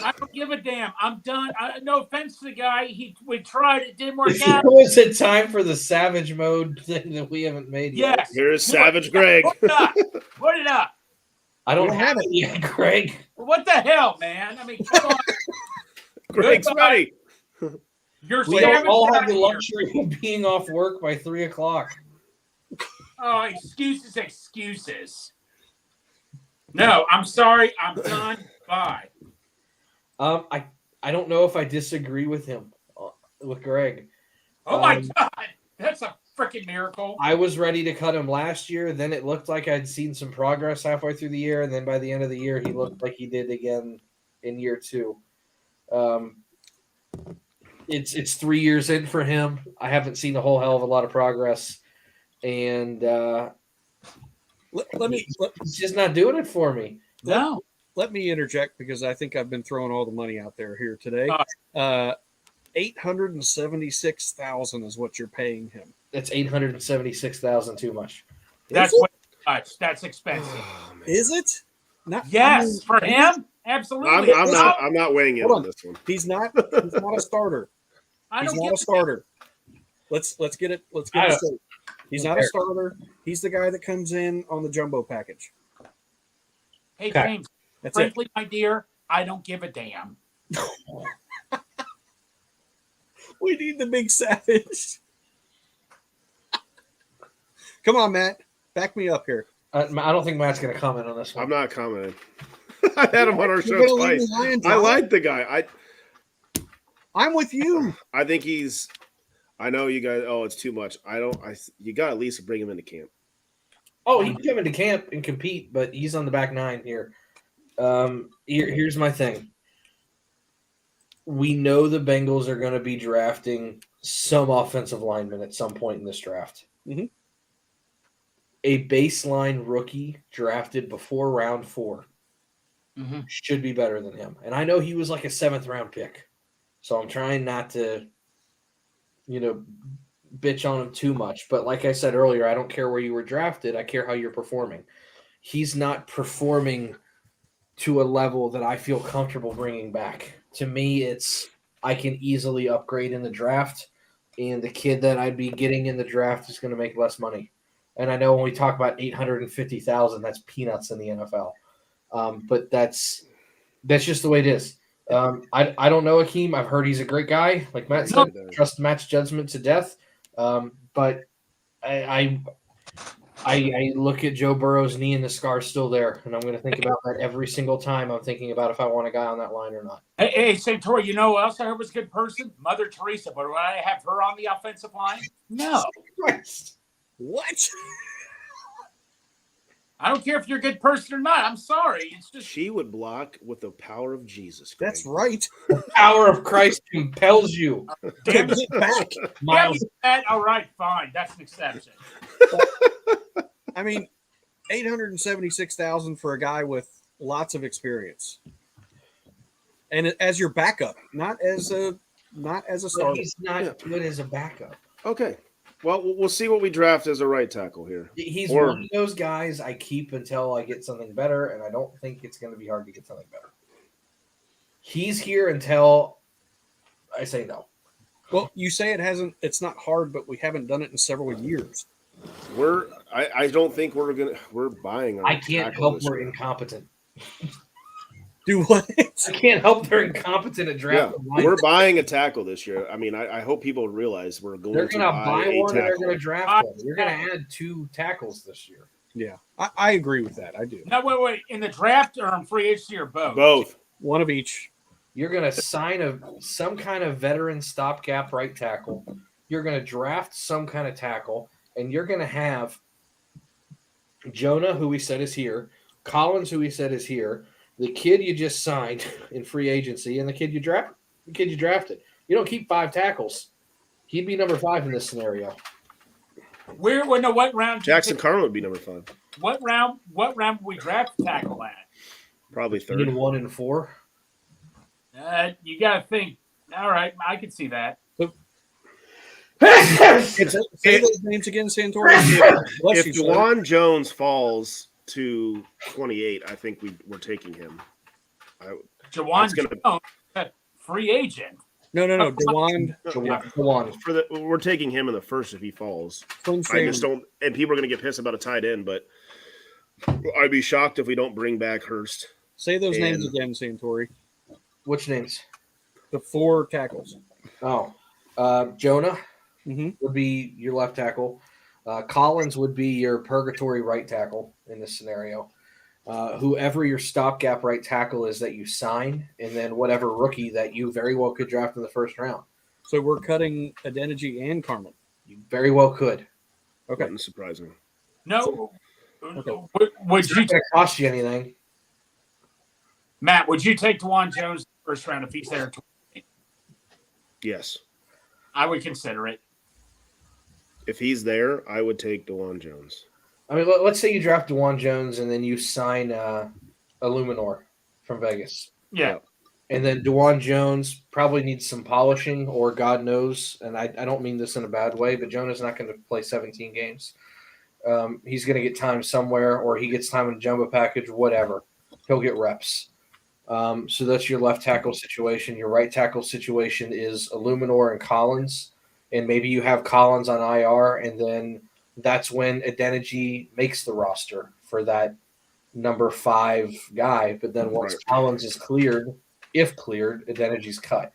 I don't give a damn. I'm done. No offense to the guy. We tried. It didn't work It out. was it time for the savage mode thing that we haven't made yet? Yes. Here's Savage Greg. Put it up. Put it up. I don't have it yet, Greg. What the hell, man? I mean, come on. Greg's ready. You're We don't savage all have out the here. luxury of being off work by 3:00. Oh, excuses. No, I'm sorry. I'm done. Bye. I don't know if I disagree with him, with Greg. Oh my God, that's a freaking miracle. I was ready to cut him last year. Then it looked like I'd seen some progress halfway through the year, and then by the end of the year, he looked like he did again in year 2. It's 3 years in for him. I haven't seen a whole hell of a lot of progress, and he's just not doing it for me. No. Let me interject because I think I've been throwing all the money out there here today. $876,000 is what you're paying him. That's $876,000 too much. That's Is what much. That's expensive. Is it? Not, Yes, for him, absolutely. I'm not weighing in Hold on on. this one. He's not a starter. I He's don't not get a starter. Let's get it. Let's get it straight. He's not a starter. He's the guy that comes in on the jumbo package. Hey, Okay. James, That's frankly, my dear, I don't give a damn. We need the big savage. Come on, Matt. Back me up here. I don't think Matt's going to comment on this one. I'm not commenting. I had him on our show You're gonna leave twice. me high and I dry? like the guy. I'm with you. I think he's. I know you guys. Oh, it's too much. You got to at least bring him into camp. Oh, he can come into camp and compete, but he's on the back 9 here. Here's my thing. We know the Bengals are going to be drafting some offensive linemen at some point in this draft. Mhm. A baseline rookie drafted before round 4 should be better than him. And I know he was like a 7th round pick. So I'm trying not to, bitch on him too much. But like I said earlier, I don't care where you were drafted. I care how you're performing. He's not performing to a level that I feel comfortable bringing back. To me, it's I can easily upgrade in the draft, and the kid that I'd be getting in the draft is going to make less money. And I know when we talk about $850,000, that's peanuts in the NFL. But that's just the way it is. I don't know Hakeem. I've heard he's a great guy. Like Matt said, trust Matt's judgment to death. But I I look at Joe Burrow's knee and the scar's still there, and I'm going to think about that every single time I'm thinking about if I want a guy on that line or not. Hey, Santori, you know who else I heard was a good person? Mother Teresa. But would I have her on the offensive line? No. What? I don't care if you're a good person or not. I'm sorry. It's just She would block with the power of Jesus. Greg. That's right. The power of Christ compels you. damn Get back. Miles. all right, fine. That's an exception. I mean, $876,000 for a guy with lots of experience, and as your backup, not as a But starter. he's not good as a backup. Okay. Well, we'll see what we draft as a right tackle here. He's one of those guys I keep until I get something better, and I don't think it's going to be hard to get something better. He's here until I say no. Well, you say it's not hard, but we haven't done it in several years. I don't think we're buying. I can't help we're incompetent. Do what? I can't help they're incompetent at draft. Yeah, we're buying a tackle this year. I mean, I hope people realize we're going They're to going to buy buy a one and they're tackle. going to draft one. You're going to add 2 tackles this year. Yeah, I agree with that. I do. No, wait. In the draft or in free agency or both? Both. One of each. You're going to sign some kind of veteran stopgap right tackle. You're going to draft some kind of tackle, and you're going to have Jonah, who we said is here, Collins, who we said is here, the kid you just signed in free agency, and the kid you drafted. You don't keep 5 tackles. He'd be number 5 in this scenario. What round? Jackson Carman would be number 5. What round would we draft tackle at? Probably Between 3rd. 1 and 4. You got to think. All right, I can see that. Say those names again, Santori. If DeJuan Jones falls to 28, I think we're taking him. Jawan Jones, free agent. No. DeJuan. We're taking him in the first if he falls. Slim I Shady. just don't. And people are going to get pissed about a tight end, but I'd be shocked if we don't bring back Hurst. Say those names again, Santori. Which names? The 4 tackles. Oh, Jonah would be your left tackle. Collins would be your purgatory right tackle in this scenario. Whoever your stopgap right tackle is that you sign, and then whatever rookie that you very well could draft in the first round. So we're cutting Adeniji and Carmen. You very well could. Okay. That's surprising. No. Okay. Would It's you not going to cost you anything. Matt, would you take DeJuan Jones in the first round if he's there? Yes. I would consider it. If he's there, I would take DeJuan Jones. I mean, let's say you draft DeJuan Jones and then you sign Illuminor from Vegas. Yeah. And then DeJuan Jones probably needs some polishing, or God knows, and I don't mean this in a bad way, but Jonah's not going to play 17 games. He's going to get time somewhere, or he gets time in a jumbo package, whatever. He'll get reps. So that's your left tackle situation. Your right tackle situation is Illuminor and Collins, and maybe you have Collins on IR, and then that's when Adeniji makes the roster for that number 5 guy. But then once Collins is cleared, if cleared, Adeniji's cut.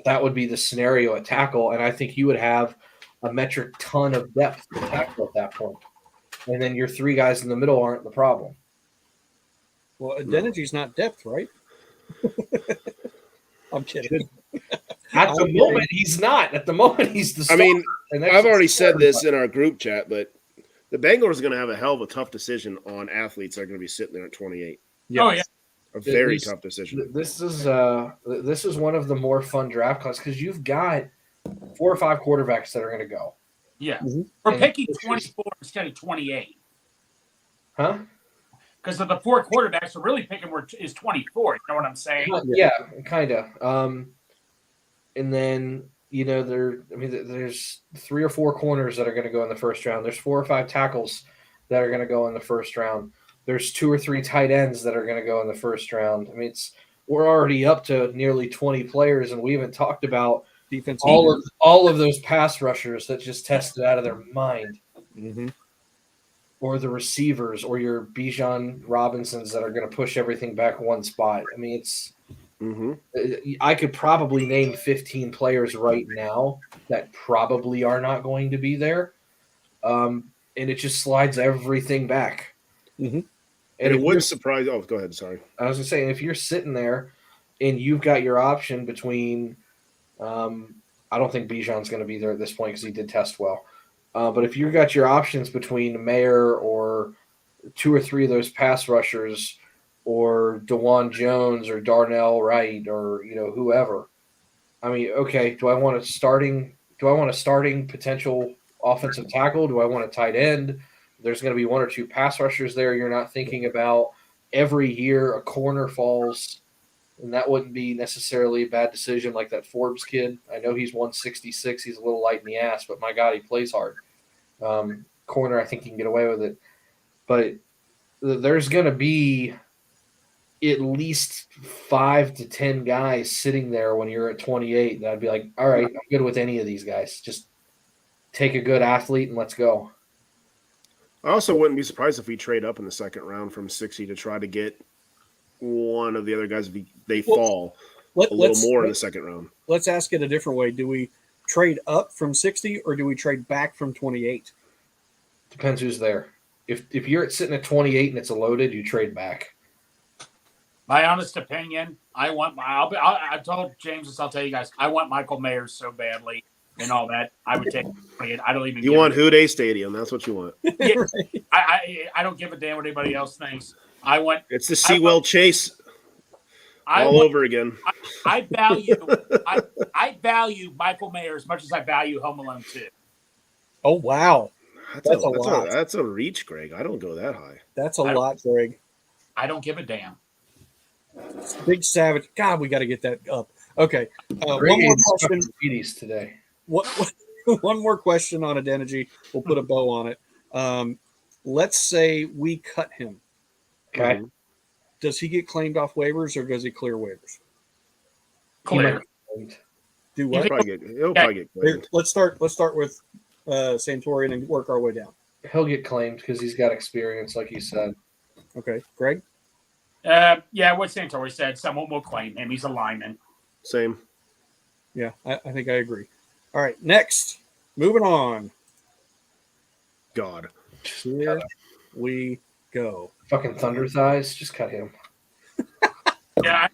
That would be the scenario at tackle, and I think you would have a metric ton of depth to tackle at that point. And then your 3 guys in the middle aren't the problem. Well, Adeniji's not depth, right? I'm kidding. At the moment, he's not. At the moment, he's the starter. I mean, I've already said this in our group chat, but the Bengals are going to have a hell of a tough decision on athletes that are going to be sitting there at 28. Yes. Oh, yeah. A very tough decision. This is one of the more fun draft classes because you've got 4 or 5 quarterbacks that are going to go. Yeah. We're picking 24 instead of 28. Huh? Because of the 4 quarterbacks, we're really picking is 24. You know what I'm saying? Yeah, kind of. And then, there's 3 or 4 corners that are going to go in the first round. There's 4 or 5 tackles that are going to go in the first round. There's 2 or 3 tight ends that are going to go in the first round. I mean, we're already up to nearly 20 players, and we haven't talked about defense. All of those pass rushers that just tested out of their mind. Mm-hmm. Or the receivers, or your Bijan Robinsons that are going to push everything back one spot. I mean, I could probably name 15 players right now that probably are not going to be there. and it just slides everything back. Mm-hmm. And it wouldn't surprise. Oh, go ahead. Sorry. I was just saying, if you're sitting there and you've got your option between, I don't think Bijan's going to be there at this point because he did test well. But if you've got your options between Mayer or 2 or 3 of those pass rushers, or DeJuan Jones or Darnell Wright or whoever, I mean, okay, do I want a starting potential offensive tackle? Do I want a tight end? There's going to be 1 or 2 pass rushers there. You're not thinking about every year a corner falls, and that wouldn't be necessarily a bad decision like that Forbes kid. I know he's 166. He's a little light in the ass, but my God, he plays hard. Corner, I think he can get away with it. But there's going to be at least 5 to 10 guys sitting there when you're at 28 that I'd be like, all right, I'm good with any of these guys. Just take a good athlete and let's go. I also wouldn't be surprised if we trade up in the second round from 60 to try to get one of the other guys if they fall a little more in the second round. Let's ask it a different way. Do we trade up from 60 or do we trade back from 28? Depends who's there. If you're sitting at 28 and it's a loaded, you trade back. My honest opinion, I told James this, I'll tell you guys, I want Michael Mayer so badly and all that. I would take it. I don't even. You want Houday Stadium? That's what you want. Yeah, I don't give a damn what anybody else thinks. I want. It's the Sewell Chase all over again. I value Michael Mayer as much as I value Home Alone 2. Oh wow, that's a lot. That's a reach, Greg. I don't go that high. That's a lot, Greg. I don't give a damn. Big Savage. God, we got to get that up. Okay. One more question. Today. One more question on Adeniji. We'll put a bow on it. Let's say we cut him. Okay. Does he get claimed off waivers or does he clear waivers? Clear. Do what? He'll probably get claimed. Let's start with Santori and work our way down. He'll get claimed because he's got experience, like you said. Okay. Greg? Yeah, what Santori said, someone will claim him. He's a lineman. Same. Yeah, I think I agree. All right, next. Moving on. God. Here we go. Fucking Thunder Thighs. Just cut him. Yeah,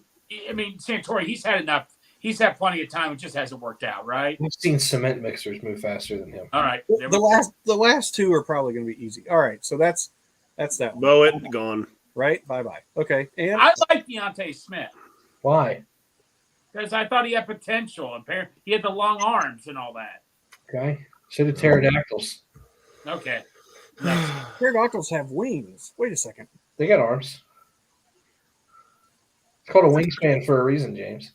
I mean, Santori, he's had enough. He's had plenty of time. It just hasn't worked out, right? I've seen cement mixers move faster than him. All right. The last 2 are probably going to be easy. All right, so that's that one. Mow it, gone. Right? Bye-bye. Okay. And I like Deontay Smith. Why? Because I thought he had potential. Apparently, he had the long arms and all that. Okay. Should have pterodactyls. Okay. Pterodactyls have wings. Wait a second. They got arms. It's called a wingspan for a reason, James.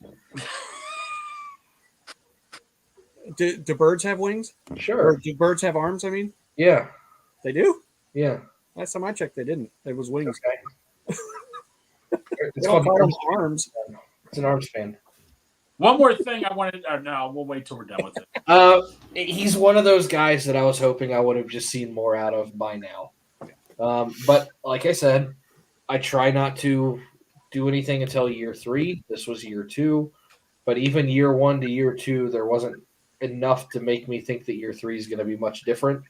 Do birds have wings? Sure. Or do birds have arms, I mean? Yeah. They do? Yeah. Last time I checked, they didn't. It was wings. Okay. It's called arms. It's an arm span. One more thing I wanted. No, we'll wait till we're done with it. He's one of those guys that I was hoping I would have just seen more out of by now. But like I said, I try not to do anything until year 3. This was year 2. But even year 1 to year 2, there wasn't enough to make me think that year 3 is going to be much different.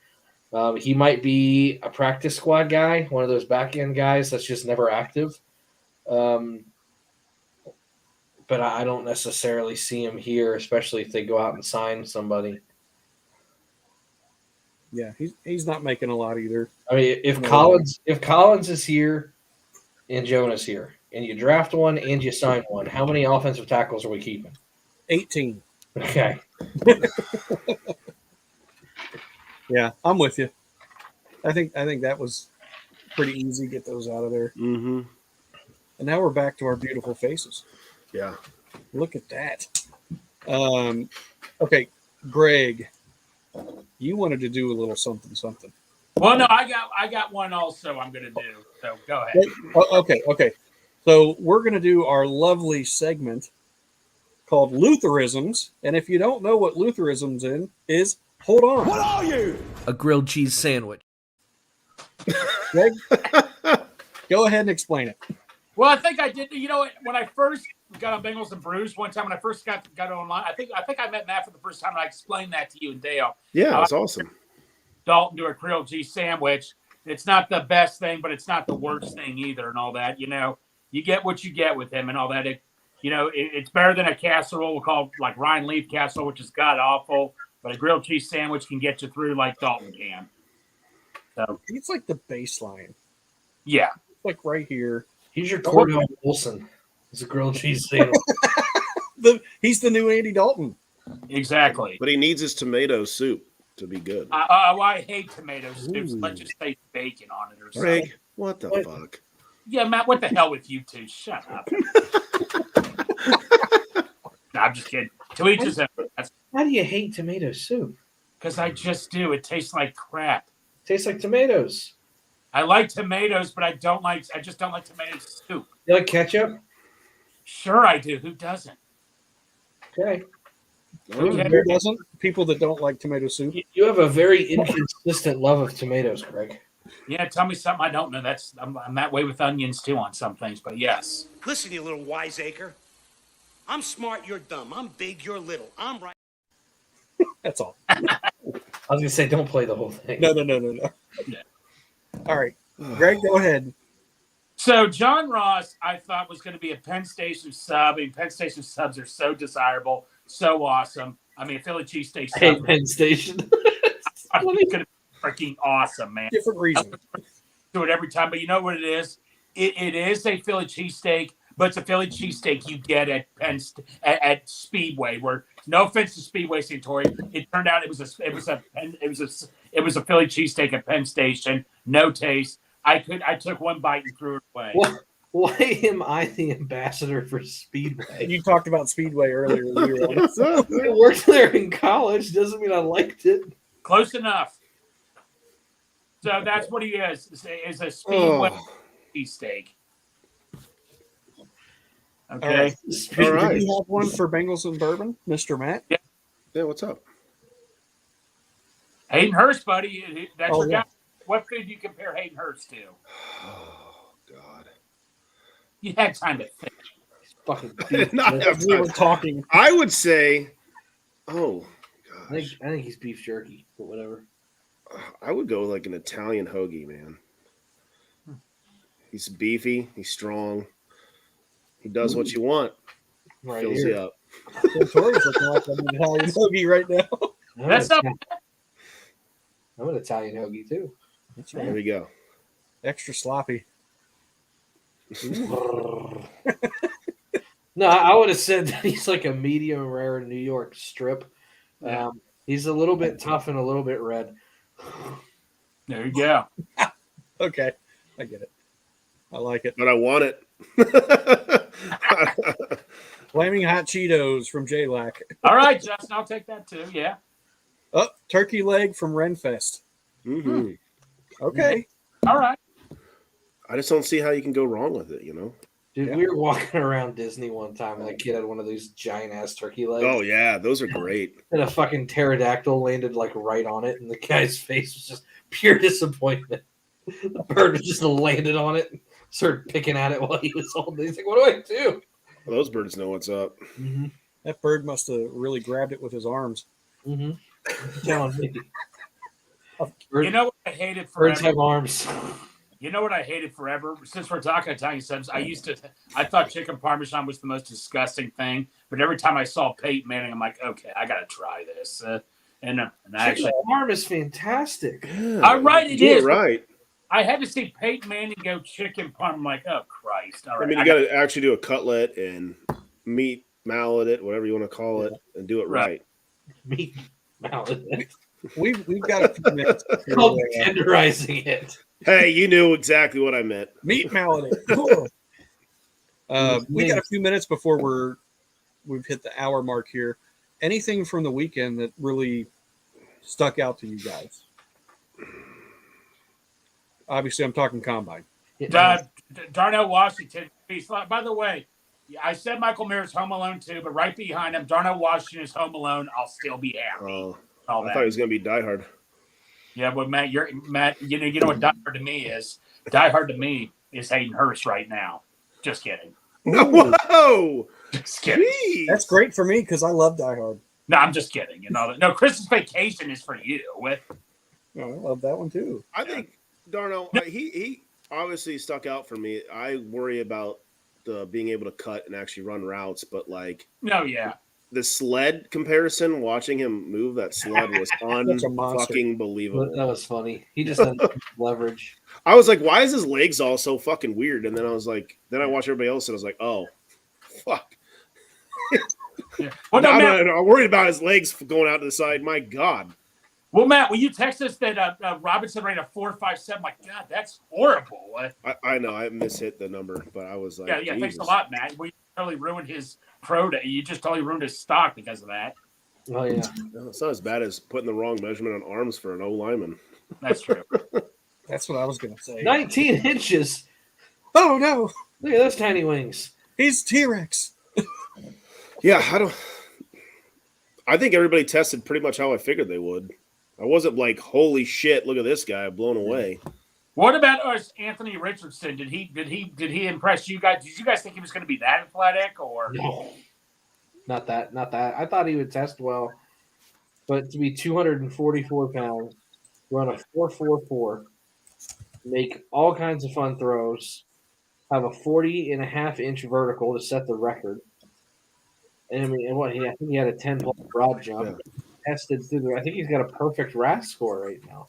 He might be a practice squad guy, one of those back-end guys that's just never active. But I don't necessarily see him here, especially if they go out and sign somebody. Yeah, he's not making a lot either. I mean, if Collins is here and Jonah's here, and you draft one and you sign one, how many offensive tackles are we keeping? 18. Okay. Yeah, I'm with you. I think that was pretty easy to get those out of there. Mm-hmm. And now we're back to our beautiful faces. Yeah. Look at that. Okay, Greg, you wanted to do a little something. Well, no, I got one also I'm going to do. So go ahead. Okay. So we're going to do our lovely segment called Lutherisms. And if you don't know what Lutherisms is, hold on. What are you? A grilled cheese sandwich. Greg, go ahead and explain it. Well, I think I did. You know, when I first got on Bengals and Brews, one time when I first got online, I think I met Matt for the first time, and I explained that to you and Dale. Yeah, that's awesome. Dalton to a grilled cheese sandwich. It's not the best thing, but it's not the worst thing either, and all that. You know, you get what you get with him and all that. It's better than a casserole we'll call like Ryan Leaf casserole, which is god awful. But a grilled cheese sandwich can get you through like Dalton can. So It's like the baseline. yeah, It's like right here. He's your Cordell Volson. It's a grilled cheese sandwich. He's the new Andy Dalton. exactly. But he needs his tomato soup to be good. I hate tomato soups. Let's just say bacon on it or something. Greg, what the fuck? Yeah, Matt, what the hell with you two? Shut up. No, I'm just kidding. To each his own. How do you hate tomato soup? Because I just do. It tastes like crap. Tastes like tomatoes. I like tomatoes, but I just don't like tomato soup. You like ketchup? Sure I do. Who doesn't? Okay. Who doesn't? People that don't like tomato soup. You have a very inconsistent love of tomatoes, Greg. Yeah, tell me something I don't know. I'm that way with onions too on some things, but yes. Listen, you little wiseacre. I'm smart, you're dumb. I'm big, you're little. I'm right. That's all. I was gonna say, don't play the whole thing. No. Yeah. All right, Greg, go ahead. So John Ross, I thought was going to be a Penn Station sub. I mean, Penn Station subs are so desirable, so awesome. I mean, a Philly cheesesteak sub. I hate Penn Station. It's going to be freaking awesome, man. Different reason. Do it every time, but you know what it is? It is a Philly cheesesteak, but it's a Philly cheesesteak you get at Speedway. Where, no offense to Speedway, Santori, it turned out it was a Philly cheesesteak at Penn Station. No taste. I took one bite and threw it away. Why am I the ambassador for Speedway? You talked about Speedway earlier. I worked there in college. Doesn't mean I liked it. Close enough. So that's what he is a Speedway cheesesteak. Okay. All right. Do you have one for Bengals and Bourbon, Mr. Matt? Yeah, what's up? Hayden Hurst, buddy. That's your yeah. guy. What food do you compare Hayden Hurst to? Oh, God. You had time to think. Fucking We were talking. I would say, gosh. I think he's beef jerky, but whatever. I would go like an Italian hoagie, man. He's beefy. He's strong. He does what you want. Right Fills here. you up. Tori's looking like an Italian hoagie right now. That's not I'm an Italian hoagie too. That's There we go. Extra sloppy. No, I would have said that he's like a medium rare New York strip. He's a little bit tough and a little bit red. There you go. Okay, I get it. I like it. But I want it. Flaming hot Cheetos from J-Lac. All right, Justin, I'll take that too. Yeah. Oh, turkey leg from Renfest. Mm-hmm. Okay. All right. I just don't see how you can go wrong with it, you know? Dude, we were walking around Disney one time and that kid had one of those giant ass turkey legs. Oh, yeah. Those are great. And a fucking pterodactyl landed like right on it, and the guy's face was just pure disappointment. The bird just landed on it and started picking at it while he was holding it. He's like, what do I do? Well, those birds know what's up. Mm-hmm. That bird must have really grabbed it with his arms. Mm-hmm. Telling me. You know what I hated Birds have forever? arms. You know what I hated forever? Since we're talking Italian subs, I thought chicken parmesan was the most disgusting thing. But every time I saw Peyton Manning, I'm like, okay, I got to try this. And I actually, parm is fantastic. Yeah, all right, it is. Right. I had to see Peyton Manning go chicken parm. I'm like, oh Christ! All right, I mean, you got to actually do a cutlet and meat mallet it, whatever you want to call it, and do it right. Meat mallet. We've got a few minutes. Called tenderizing it. Hey, you knew exactly what I meant. Meat mallet. We got a few minutes before we've hit the hour mark here. Anything from the weekend that really stuck out to you guys? Obviously, I'm talking combine. Darnell Washington. By the way, I said Michael Mayer's Home Alone too, but right behind him, Darnell Washington is Home Alone. I'll still be happy. I thought he was going to be Die Hard. Yeah, but Matt, you know what Die Hard to me is? Die Hard to me is Hayden Hurst right now. Just kidding. Whoa! Just kidding. Jeez. That's great for me because I love Die Hard. No, I'm just kidding. No, Christmas Vacation is for you. Oh, I love that one too. I think Darno, he obviously stuck out for me. I worry about the being able to cut and actually run routes, but like, No, yeah. the sled comparison, watching him move that sled was fucking believable. That was funny. He just had leverage. I was like, why is his legs all so fucking weird? And then I was like, then I watched everybody else and I was like, oh, fuck. Yeah. Well, no, I'm worried about his legs going out to the side. My God. Well, Matt, will you text us that Robinson ran a 4.57? Like, God, that's horrible. I know I mishit the number, but I was like, yeah. Thanks a lot, Matt. We totally ruined his pro day. You just totally ruined his stock because of that. Oh yeah, no, it's not as bad as putting the wrong measurement on arms for an O lineman. That's true. That's what I was gonna say. 19 inches. Oh no! Look at those tiny wings. He's T-Rex. Yeah, I think everybody tested pretty much how I figured they would. I wasn't like, holy shit, look at this guy, blown away. What about Anthony Richardson? Did he impress you guys? Did you guys think he was going to be that athletic or no? Not that. I thought he would test well, but to be 244 pounds, run a 4.44, make all kinds of fun throws, have a 40.5-inch vertical to set the record. And I mean, I think he had a 10-plus broad jump. Yeah. Tested through I think he's got a perfect RAS score right now.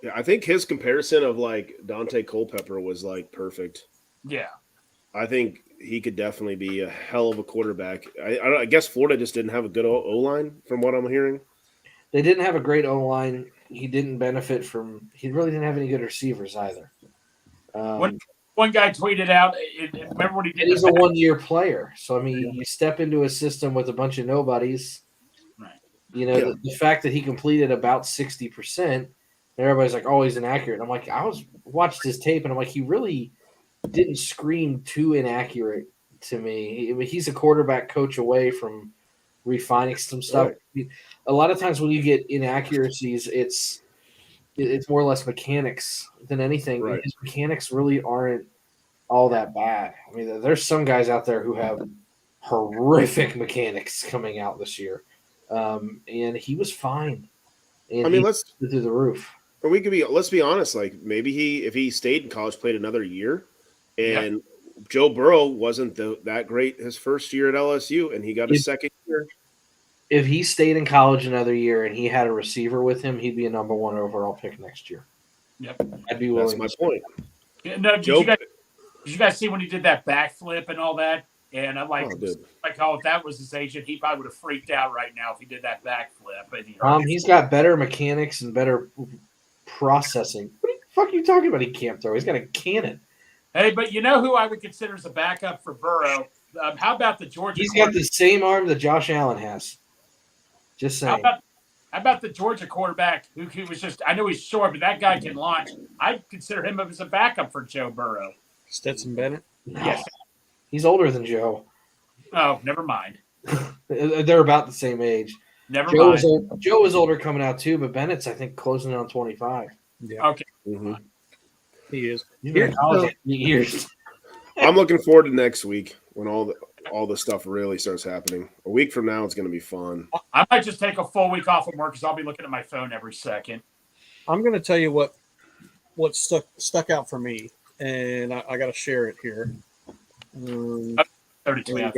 Yeah, I think his comparison of like Dante Culpepper was like perfect. Yeah. I think he could definitely be a hell of a quarterback. I guess Florida just didn't have a good O-line from what I'm hearing. They didn't have a great O-line. He didn't benefit from – he really didn't have any good receivers either. One guy tweeted out remember when he did – He's a one-year player. So, I mean, you step into a system with a bunch of nobodies. Right. You know, the fact that he completed about 60%, everybody's like, oh, he's inaccurate. I'm like, watched his tape, and I'm like, he really didn't scream too inaccurate to me. He's a quarterback coach away from refining some stuff. Right. A lot of times when you get inaccuracies, it's more or less mechanics than anything. Right. His mechanics really aren't all that bad. I mean, there's some guys out there who have horrific mechanics coming out this year. And he was fine. And I mean, let's through the roof. Or let's be honest, like maybe if he stayed in college, played another year, and Joe Burrow wasn't that great his first year at LSU, and he got his second year. If he stayed in college another year and he had a receiver with him, he'd be a number 1 overall pick next year. Yep. I'd be willing. That's my point. Yeah, no, did you guys see when he did that backflip and all that? And I'm like, if that was his agent, he probably would have freaked out right now if he did that backflip. He's got better mechanics and better processing. What the fuck are you talking about? He can't throw. He's got a cannon. Hey, but you know who I would consider as a backup for Burrow? How about the Georgia? He's got the same arm that Josh Allen has. Just saying. How about the Georgia quarterback who was just? I know he's short, but that guy can launch. I'd consider him as a backup for Joe Burrow. Stetson Bennett. No. Yes. He's older than Joe. Oh, never mind. They're about the same age. Never mind. Joe was older coming out too, but Bennett's, I think, closing in on 25. Yeah. Okay. Mm-hmm. He is. He's been in college 8 years. I'm looking forward to next week when all the stuff really starts happening. A week from now, it's going to be fun. I might just take a full week off from work because I'll be looking at my phone every second. I'm going to tell you what stuck out for me, and I got to share it here. 32.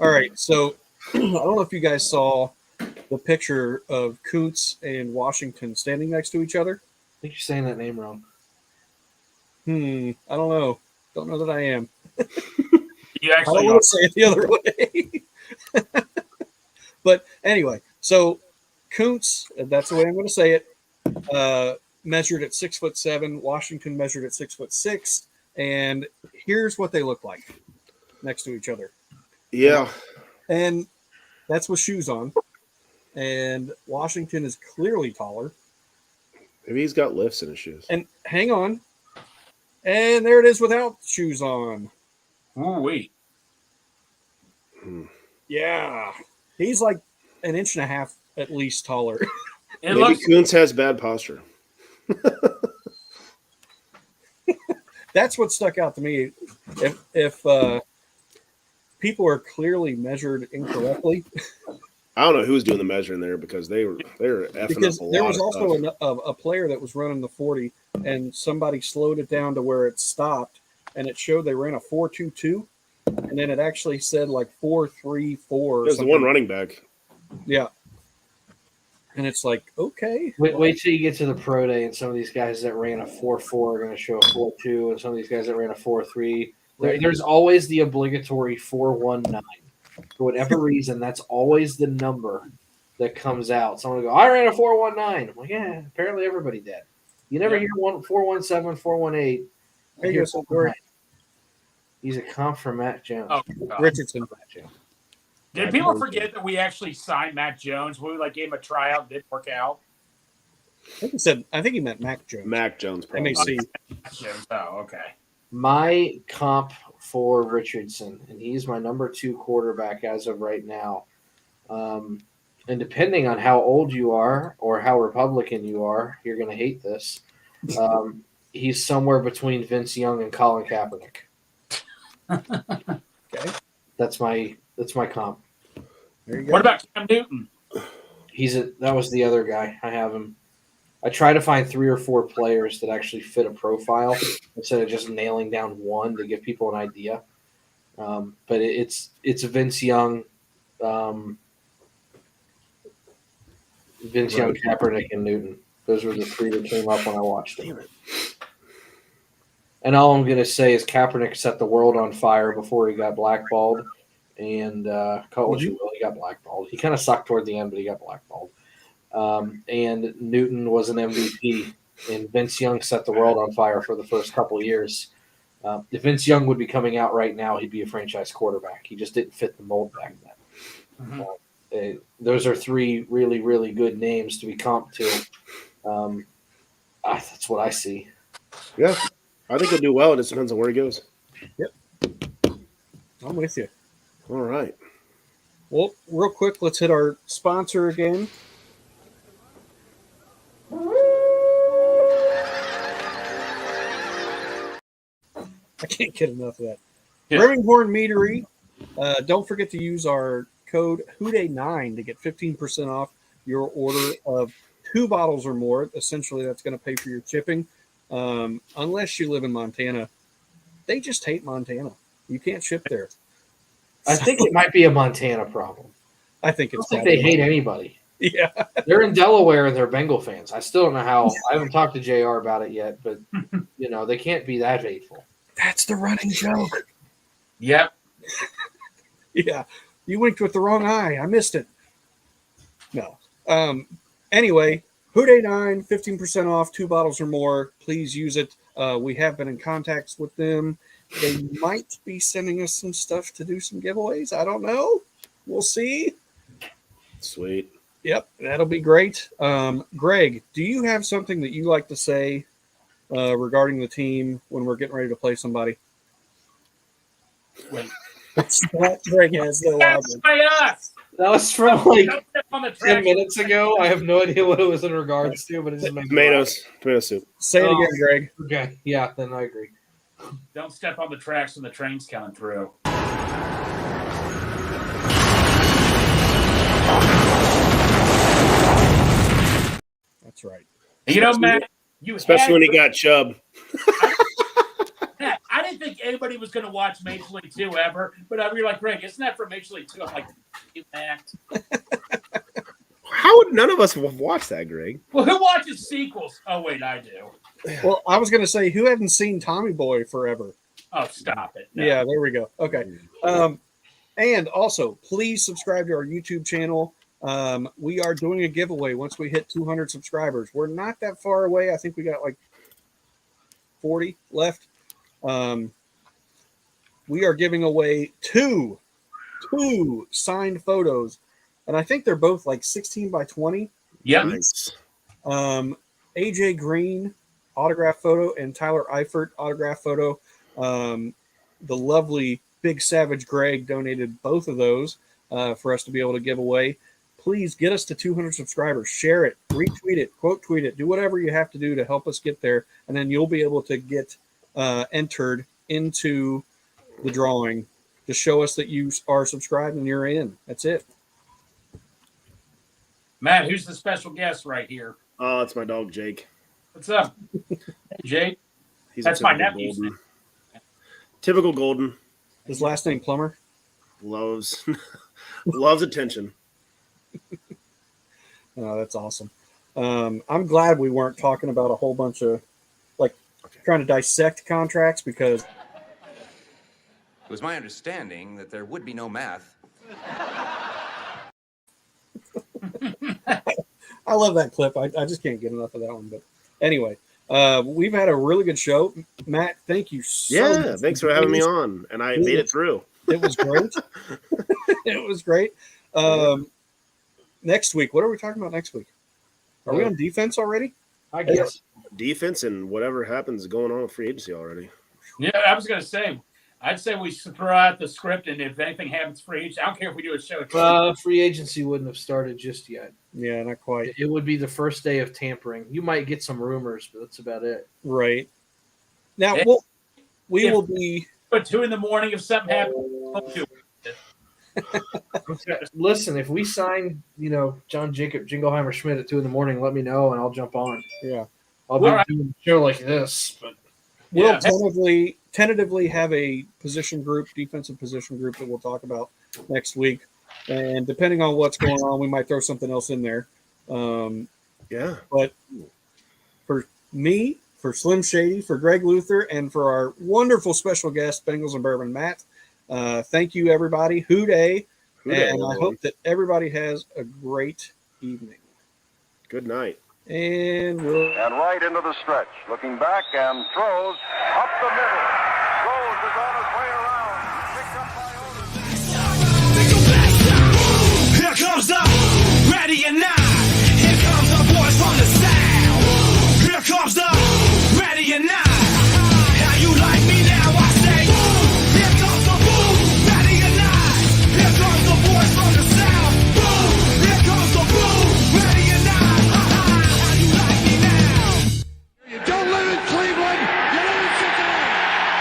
All right, so I don't know if you guys saw the picture of Kuntz and Washington standing next to each other. I think you're saying that name wrong. I don't know. Don't know that I am. You actually I don't want to say it the other way. But anyway, so Kuntz, that's the way I'm going to say it, measured at 6'7". Washington measured at 6'6". And here's what they look like next to each other. Yeah. And that's with shoes on. And Washington is clearly taller. Maybe he's got lifts in his shoes. And hang on. And there it is without shoes on. Ooh, wait. Yeah. He's like an inch and a half at least taller. Maybe Kuntz has bad posture. That's what stuck out to me. If people are clearly measured incorrectly, I don't know who's doing the measuring there because they're effing Because up a there lot was of also stuff. a player that was running the 40, and somebody slowed it down to where it stopped, and it showed they ran a 4.22, and then it actually said like 4.34. There's the one running back. Yeah. And it's like, okay. Wait till you get to the pro day, and some of these guys that ran a 4.4 are going to show a 4.2, and some of these guys that ran a 4.3. There's always the obligatory 4.19. For whatever reason, that's always the number that comes out. Someone will go, I ran a 4.19. I'm like, yeah, apparently everybody did. You never hear 4.17, 4.18. There you go, Corey. He's a comp for Matt Jones. Oh, Richardson. Did people forget that we actually signed Matt Jones? We gave him a tryout, and didn't work out. I think he meant Mac Jones. Mac Jones, probably. MAC. Oh, okay. My comp for Richardson, and he's my number 2 quarterback as of right now. And depending on how old you are or how Republican you are, you're going to hate this. He's somewhere between Vince Young and Colin Kaepernick. Okay, that's my comp. There you go. What about Cam Newton? That was the other guy. I have him. I try to find 3 or 4 players that actually fit a profile instead of just nailing down one to give people an idea. But it's Vince Young, Young, Kaepernick, and Newton. Those were the 3 that came up when I watched them. And all I'm going to say is Kaepernick set the world on fire before he got blackballed. And he got blackballed. He kind of sucked toward the end, but he got blackballed. And Newton was an MVP, and Vince Young set the world on fire for the first couple of years. If Vince Young would be coming out right now, he'd be a franchise quarterback. He just didn't fit the mold back then. Mm-hmm. Those are 3 really, really good names to be comped to. That's what I see. Yeah, I think he'll do well. It just depends on where he goes. Yep. I'm with you. All right. Well, real quick, let's hit our sponsor again. I can't get enough of that. Yeah. Brimminghorn Meadery. Don't forget to use our code HOODAY9 to get 15% off your order of 2 bottles or more. Essentially, that's going to pay for your shipping. Unless you live in Montana. They just hate Montana. You can't ship there. I think it might be a Montana problem. I think it's. I don't think they hate anybody. Yeah, they're in Delaware and they're Bengal fans. I still don't know how. I haven't talked to JR about it yet, but they can't be that hateful. That's the running joke. Yep. Yeah, you winked with the wrong eye. I missed it. No. Anyway, HOODAY9, 15% off, 2 bottles or more. Please use it. We have been in contact with them. They might be sending us some stuff to do some giveaways. I don't know. We'll see. Sweet. Yep, that'll be great. Greg, do you have something that you like to say regarding the team when we're getting ready to play somebody? Wait. Greg has no idea. That was from like 10 minutes ago. I have no idea what it was in regards to, but it just makes tomato soup. Say it again, Greg. Okay, yeah, then I agree. Don't step on the tracks when the train's coming through. That's right. Matt, especially when he got Chubb. I didn't think anybody was going to watch Major League 2 ever, but you're like, Greg, isn't that from Major League 2? I'm like, you act. How would none of us have watched that, Greg? Well, who watches sequels? Oh, wait, I do. Well, I was going to say, who hadn't seen Tommy Boy forever? Oh, stop it. No. Yeah, there we go. Okay. And also, please subscribe to our YouTube channel. We are doing a giveaway once we hit 200 subscribers. We're not that far away. I think we got like 40 left. We are giving away two signed photos, and I think they're both like 16 by 20. Yeah. Nice. AJ Green autograph photo and Tyler Eifert autograph photo. The lovely Big Savage Greg donated both of those for us to be able to give away. Please get us to 200 subscribers. Share it, retweet it, quote tweet it, do whatever you have to do to help us get there, and then you'll be able to get entered into the drawing to show us that you are subscribed and you're in. That's it. Matt, who's the special guest right here? Oh, it's my dog Jake. What's up, hey, Jake? He's That's my nephew's name. Typical golden. His last name Plumber. Loves attention. Oh, that's awesome. I'm glad we weren't talking about a whole bunch of trying to dissect contracts because it was my understanding that there would be no math. I love that clip. I just can't get enough of that one. But anyway, we've had a really good show. Matt, thank you so much. Thanks for having me on. And I made it through. It was great. It was great. Next week, what are we talking about next week? Are we on defense already? I guess. Defense and whatever happens going on with free agency already. Yeah, I was going to say, I'd say we should throw out the script, and if anything happens free agency, I don't care if we do a show. Free agency wouldn't have started just yet. Yeah, not quite. It would be the first day of tampering. You might get some rumors, but that's about it. Right. Now, we will be... But 2 in the morning if something happens. Listen, if we sign, John Jacob Jingleheimer Schmidt at 2 in the morning, let me know and I'll jump on. Yeah. I'll be doing a show like this, but we'll tentatively have a defensive position group that we'll talk about next week. And depending on what's going on, we might throw something else in there. But for me, for Slim Shady, for Greg Luther, and for our wonderful special guest, Bengals and Bourbon Matt, thank you, everybody. Hooday. And I hope that everybody has a great evening. Good night. And right into the stretch. Looking back and throws up the middle.